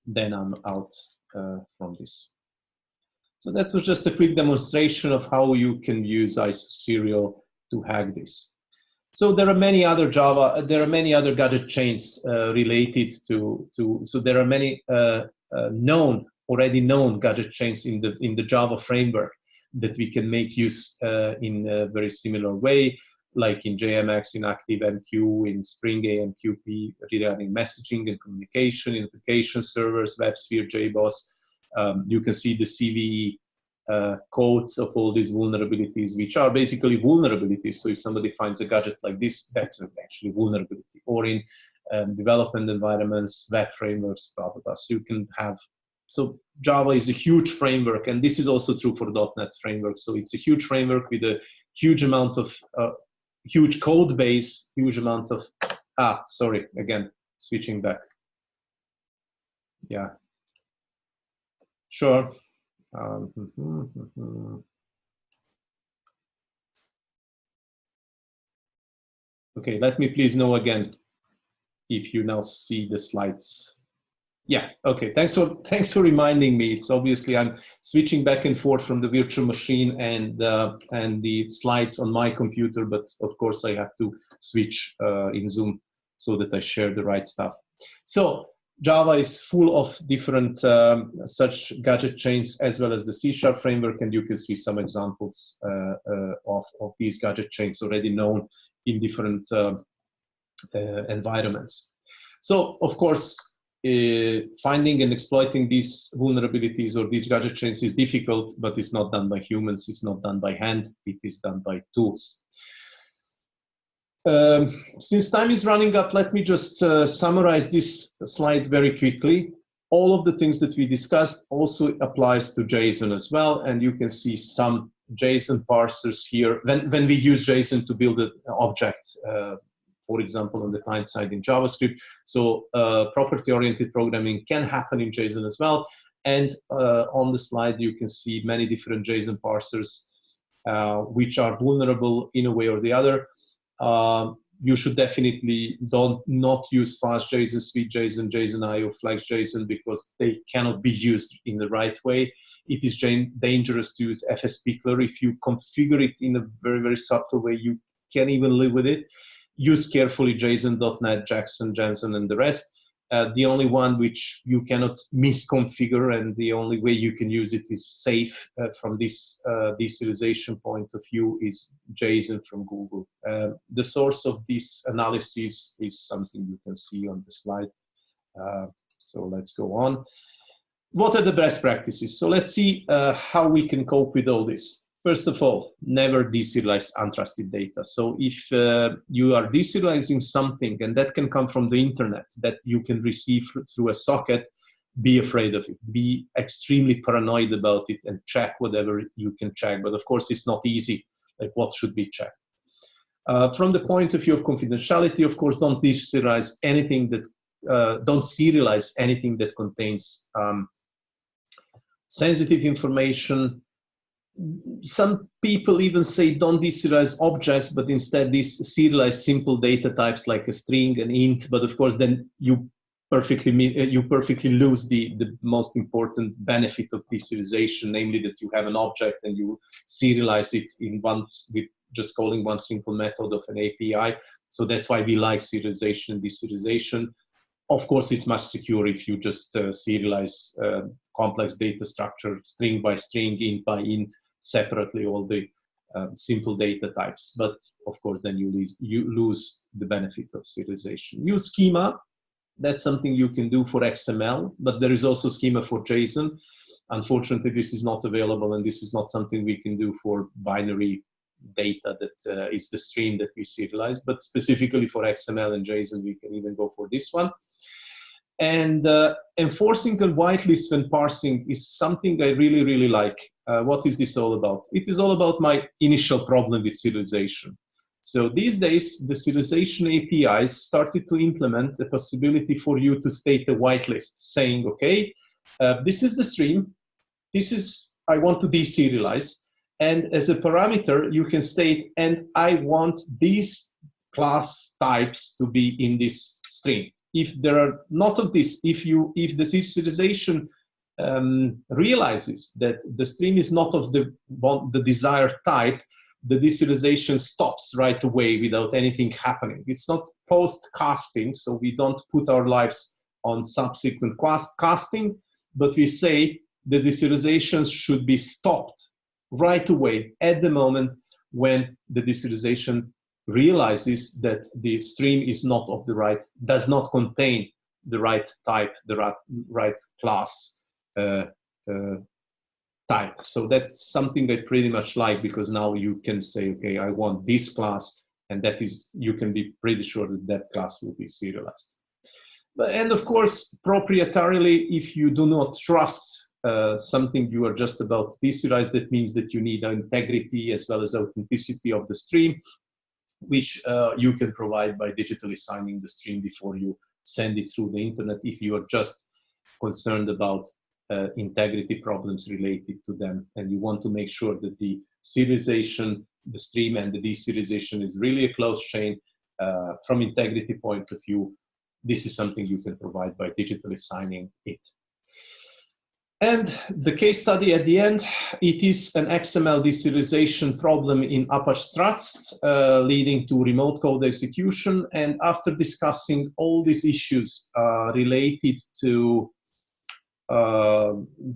then I'm out from this. So that was just a quick demonstration of how you can use isoserial to hack this. So there are many other gadget chains related to. So there are many already known gadget chains in the Java framework that we can make use in a very similar way, like in JMX, in ActiveMQ, in Spring AMQP, regarding messaging and communication, in application servers, WebSphere, JBoss. You can see the CVE codes of all these vulnerabilities, which are basically vulnerabilities. So if somebody finds a gadget like this, that's actually vulnerability. Or in development environments, web frameworks, blah, blah, blah. So you can have, so Java is a huge framework, and this is also true for .NET framework. So it's a huge framework with a huge amount of, huge code base, huge amount of, sorry, again, switching back. Yeah, sure. Okay, let me please know again if you now see the slides. Yeah, okay, thanks for reminding me. It's obviously I'm switching back and forth from the virtual machine and the slides on my computer, but of course I have to switch in Zoom so that I share the right stuff. So Java is full of different such gadget chains, as well as the C# framework, and you can see some examples of these gadget chains already known in different environments. So of course, finding and exploiting these vulnerabilities or these gadget chains is difficult, but it's not done by humans, it's not done by hand, it is done by tools. Since time is running up, let me just summarize this slide very quickly. All of the things that we discussed also applies to JSON as well, and you can see some JSON parsers here. When we use JSON to build an object, for example, on the client side in JavaScript. So property-oriented programming can happen in JSON as well. And on the slide, you can see many different JSON parsers which are vulnerable in a way or the other. You should definitely not use fast JSON, sweet JSON, JSON-IO, flags JSON, because they cannot be used in the right way. It is dangerous to use FSPickler. If you configure it in a very, very subtle way, you can even live with it. Use carefully JSON.NET, Jackson, Jensen, and the rest. The only one which you cannot misconfigure, and the only way you can use it is safe from this deserialization point of view, is JSON from Google. The source of this analysis is something you can see on the slide. So let's go on. What are the best practices? So let's see how we can cope with all this. First of all, never deserialize untrusted data. So if you are deserializing something, and that can come from the internet, that you can receive through a socket, be afraid of it. Be extremely paranoid about it and check whatever you can check. But of course, it's not easy. Like, what should be checked? From the point of view of confidentiality, of course, don't deserialize anything that, don't serialize anything that contains sensitive information. some people even say don't deserialize objects, but instead serialize simple data types like a string, an int. But of course, then you perfectly lose the most important benefit of deserialization, namely that you have an object and you serialize it in with just calling one simple method of an API. So that's why we like serialization and deserialization. Of course, it's much secure if you just serialize complex data structure, string by string, int by int, separately, all the simple data types. But of course, then you lose the benefit of serialization. Use schema. That's something you can do for XML, but there is also schema for JSON. Unfortunately, this is not available, and this is not something we can do for binary data that is the stream that we serialize. But specifically for XML and JSON, we can even go for this one. And enforcing a whitelist when parsing is something I really, really like. What is this all about? It is all about my initial problem with serialization. So these days, the serialization APIs started to implement a possibility for you to state a whitelist, saying, okay, this is the stream, this is, I want to deserialize, and as a parameter, you can state, and I want these class types to be in this stream. If there are not of this, if the deserialization realizes that the stream is not of the desired type, the deserialization stops right away without anything happening. It's not post-casting, so we don't put our lives on subsequent casting, but we say the deserialization should be stopped right away at the moment when the deserialization realizes that the stream is not of the right, does not contain the right type, the right class type. So that's something I pretty much like, because now you can say, okay, I want this class, and that is, you can be pretty sure that that class will be serialized. And of course, proprietarily, if you do not trust something you are just about to deserialize, that means that you need integrity as well as authenticity of the stream, which you can provide by digitally signing the stream before you send it through the internet, if you are just concerned about integrity problems related to them, and you want to make sure that the serialization, the stream and the deserialization is really a close chain from integrity point of view. This is something you can provide by digitally signing it. And the case study at the end, it is an XML deserialization problem in Apache Struts, leading to remote code execution. And after discussing all these issues related to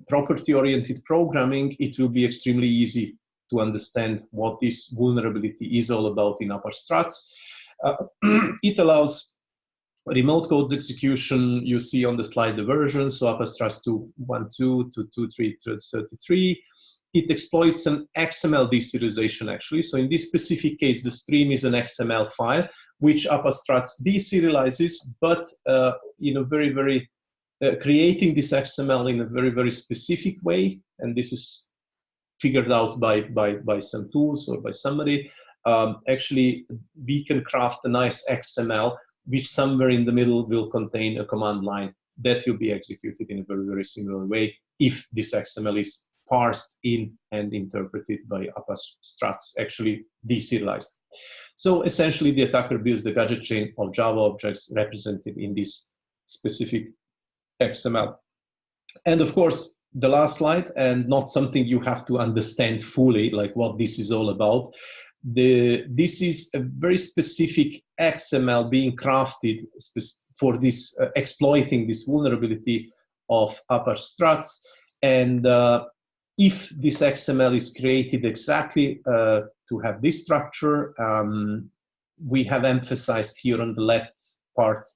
property-oriented programming, it will be extremely easy to understand what this vulnerability is all about in Apache Struts. It allows remote codes execution. You see on the slide the version, so Apache Struts 2.12 to 2.3.33. It exploits an XML deserialization, actually. So in this specific case, the stream is an XML file, which Apache Struts deserializes, but in a very, very creating this XML in a very, very specific way, and this is figured out by some tools or by somebody. Actually, we can craft a nice XML, which somewhere in the middle will contain a command line that will be executed in a very, very similar way if this XML is parsed in and interpreted by Apache Struts, actually deserialized. So essentially, the attacker builds the gadget chain of Java objects represented in this specific XML. And of course, the last slide, and not something you have to understand fully, like what this is all about. This is a very specific XML being crafted for this exploiting this vulnerability of Apache Struts. And if this XML is created exactly to have this structure, we have emphasized here on the left part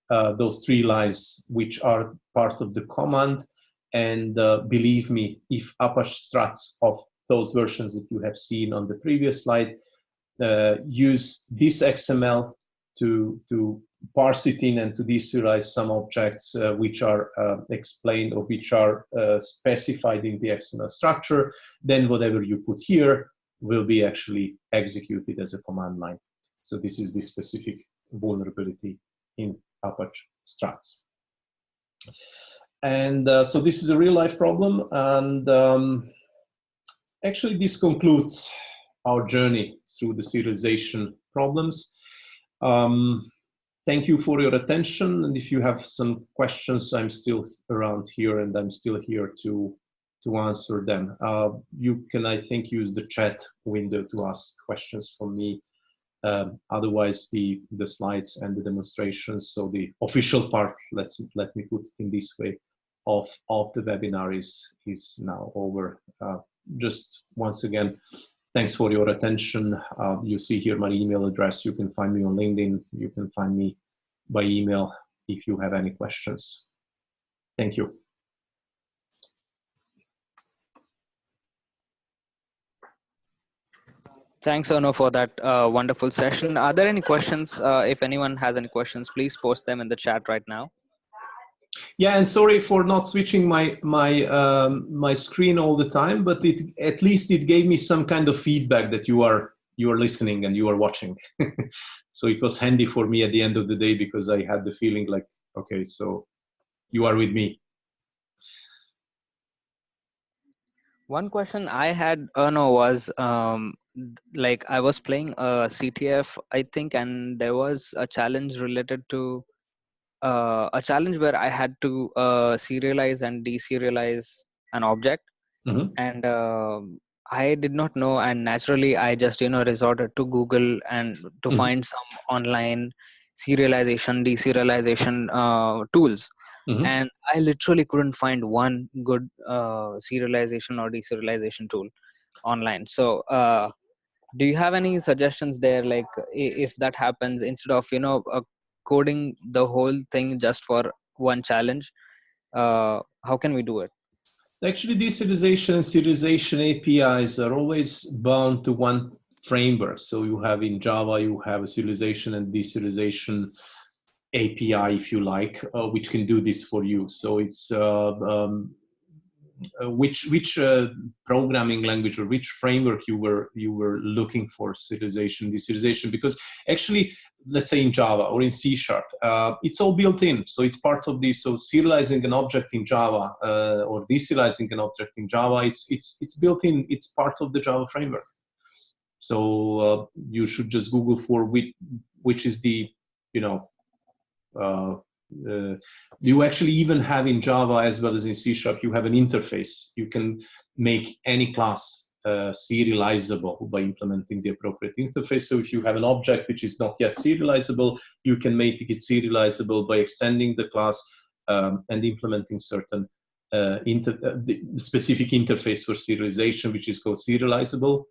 those 3 lines which are part of the command. And believe me, if Apache Struts of those versions that you have seen on the previous slide use this XML to parse it in and to deserialize some objects which are explained or which are specified in the XML structure, then whatever you put here will be actually executed as a command line. So this is the specific vulnerability in Apache Struts. And so this is a real life problem, and Actually, this concludes our journey through the serialization problems. Thank you for your attention. And if you have some questions, I'm still around here and I'm still here to answer them. You can, I think, use the chat window to ask questions from me. Otherwise, the slides and the demonstrations, so the official part, let me put it in this way, of the webinar is now over. Just once again, thanks for your attention. You see here my email address. You can find me on LinkedIn. You can find me by email if you have any questions. Thank you. Thanks, Ono, for that wonderful session. Are there any questions? If anyone has any questions, please post them in the chat right now. Yeah, and sorry for not switching my screen all the time, but at least it gave me some kind of feedback that you are listening and you are watching. So it was handy for me at the end of the day, because I had the feeling like, okay, so you are with me. One question I had, Ono, was like I was playing CTF, I think, and there was a challenge related to a challenge where I had to serialize and deserialize an object. Mm-hmm. And I did not know, and naturally I just resorted to Google and to Mm-hmm. find some online serialization, deserialization tools. Mm-hmm. And I literally couldn't find one good serialization or deserialization tool online. So do you have any suggestions there, like if that happens, instead of coding the whole thing just for one challenge, how can we do it? Actually, deserialization and serialization APIs are always bound to one framework. So you have in Java, you have a serialization and deserialization API, if you like, which can do this for you. So it's which programming language or which framework you were looking for serialization, deserialization? Because actually, let's say in Java or in C#, it's all built in. So it's part of this. So serializing an object in Java or deserializing an object in Java, it's built in. It's part of the Java framework. So you should just Google for which is the you actually even have in Java as well as in C#, you have an interface. You can make any class serializable by implementing the appropriate interface. So if you have an object which is not yet serializable, you can make it serializable by extending the class and implementing certain specific interface for serialization, which is called serializable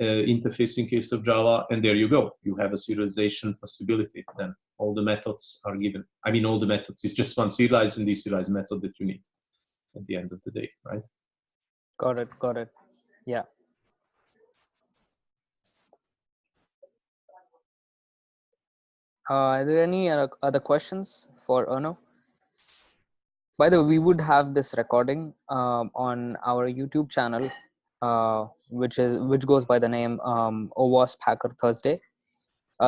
interface in case of Java, and there you go. You have a serialization possibility. Then all the methods are given. I mean, all the methods is just one serialize and deserialize method that you need at the end of the day, right? Got it. Got it. Yeah. Are there any other questions for Ono? By the way, we would have this recording on our YouTube channel, which goes by the name OWASP Hacker Thursday.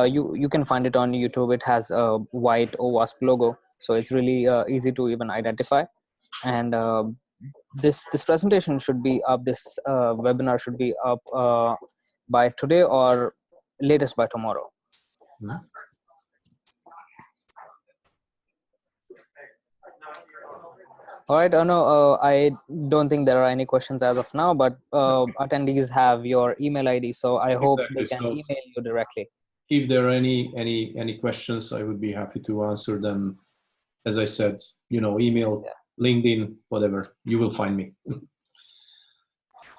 You can find it on YouTube. It has a white OWASP logo, so it's really easy to even identify. And this presentation should be up. This webinar should be up by today or latest by tomorrow. Mm-hmm. All right, no, I don't think there are any questions as of now, but attendees have your email ID, so I hope Exactly. they can So email you directly. if there are any questions, I would be happy to answer them. As I said, email, yeah. LinkedIn, whatever, you will find me.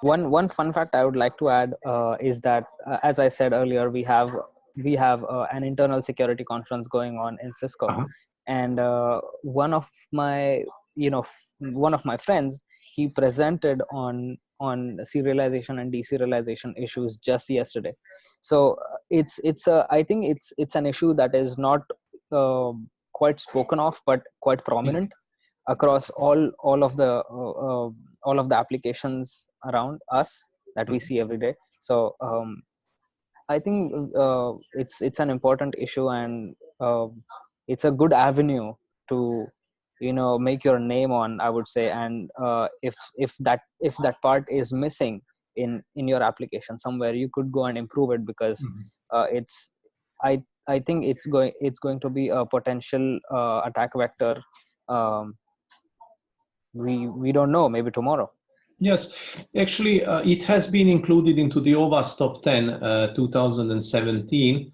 One fun fact I would like to add is that, as I said earlier, we have an internal security conference going on in Cisco, and one of my friends, he presented on serialization and deserialization issues just yesterday. So I think it's an issue that is not quite spoken of, but quite prominent across all of the applications around us that we see every day. So I think it's an important issue, and it's a good avenue to make your name on, I would say. And if that part is missing in your application somewhere, you could go and improve it, because it's I think it's going to be a potential attack vector. We don't know, maybe tomorrow. Yes, actually, it has been included into the OWASP Top 10 2017,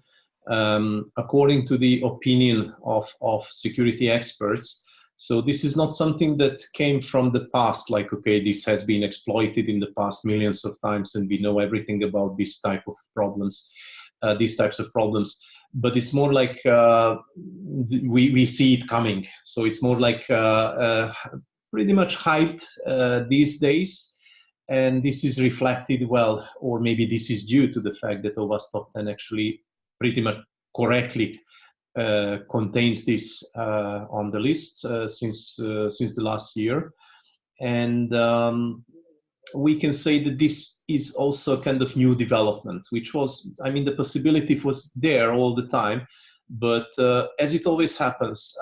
according to the opinion of security experts. So this is not something that came from the past, like, okay, this has been exploited in the past millions of times and we know everything about this type of problems, these types of problems. But it's more like we see it coming. So it's more like pretty much hyped these days, and this is reflected well, or maybe this is due to the fact that OWASP Top 10 actually pretty much correctly contains this on the list since the last year. And we can say that this is also a kind of new development, which was, I mean, the possibility was there all the time, but as it always happens,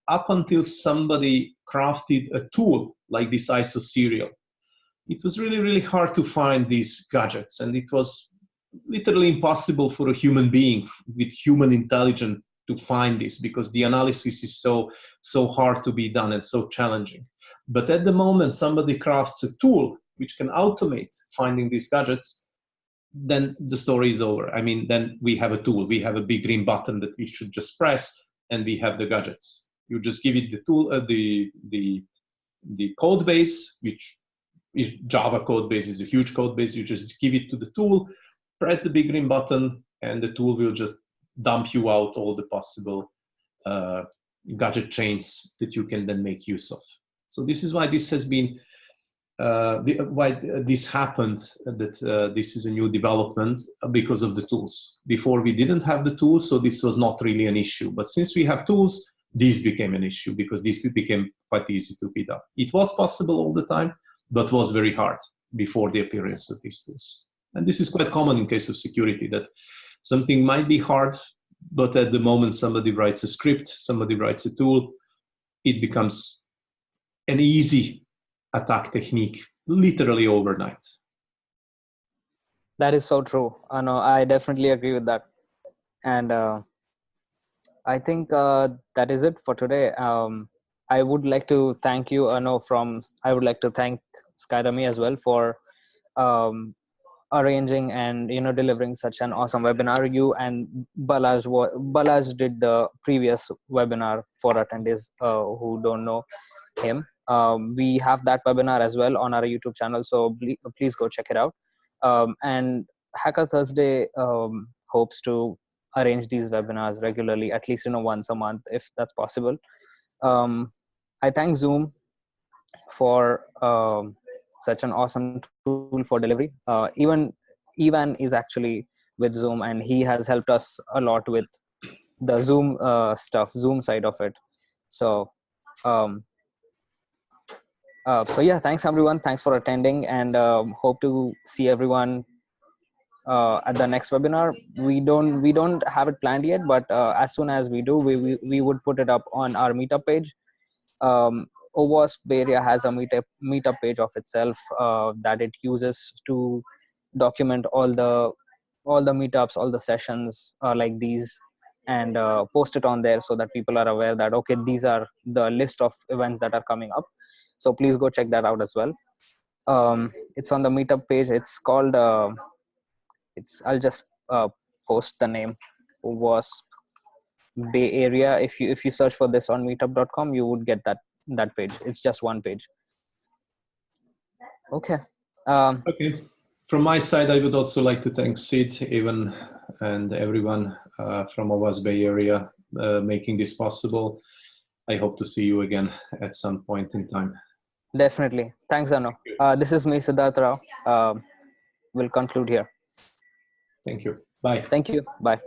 up until somebody crafted a tool like this ISO serial, it was really, really hard to find these gadgets, and it was literally impossible for a human being with human intelligence to find this, because the analysis is so hard to be done and so challenging. But at the moment somebody crafts a tool which can automate finding these gadgets, then the story is over. I mean, then we have a tool, we have a big green button that we should just press, and we have the gadgets. You just give it the tool, the code base, which is Java code base, is a huge code base. You just give it to the tool, press the big green button, and the tool will just dump you out all the possible gadget chains that you can then make use of. So this is why this has been, why this happened, that this is a new development, because of the tools. Before we didn't have the tools, so this was not really an issue. But since we have tools, this became an issue, because this became quite easy to be done. It was possible all the time, but was very hard before the appearance of these tools. And this is quite common in case of security, that something might be hard, but at the moment somebody writes a script, somebody writes a tool, it becomes an easy attack technique, literally overnight. That is so true. No, I definitely agree with that. And I think that is it for today. I would like to thank you, I would like to thank Skydummy as well for arranging and delivering such an awesome webinar. You and Balaj did the previous webinar for attendees who don't know him. We have that webinar as well on our YouTube channel, so please go check it out. And Hacker Thursday hopes to arrange these webinars regularly, at least once a month, if that's possible. I thank Zoom for such an awesome tool for delivery. Even Ivan is actually with Zoom, and he has helped us a lot with the Zoom Zoom side of it. So so yeah, thanks everyone, thanks for attending, and hope to see everyone at the next webinar. We don't have it planned yet, but as soon as we do, we would put it up on our meetup page. OWASP Bay Area has a meetup page of itself that it uses to document all the meetups, all the sessions like these, and post it on there so that people are aware that, okay, these are the list of events that are coming up. So please go check that out as well. It's on the meetup page. It's called I'll just post the name, OWASP Bay Area. If you search for this on meetup.com, you would get that page. It's just one page. Okay. Okay. From my side, I would also like to thank Sid, Evan, and everyone from OWASP Bay Area making this possible. I hope to see you again at some point in time. Definitely. Thanks, Anu. This is me, Siddharth Rao. We'll conclude here. Thank you. Bye. Thank you. Bye.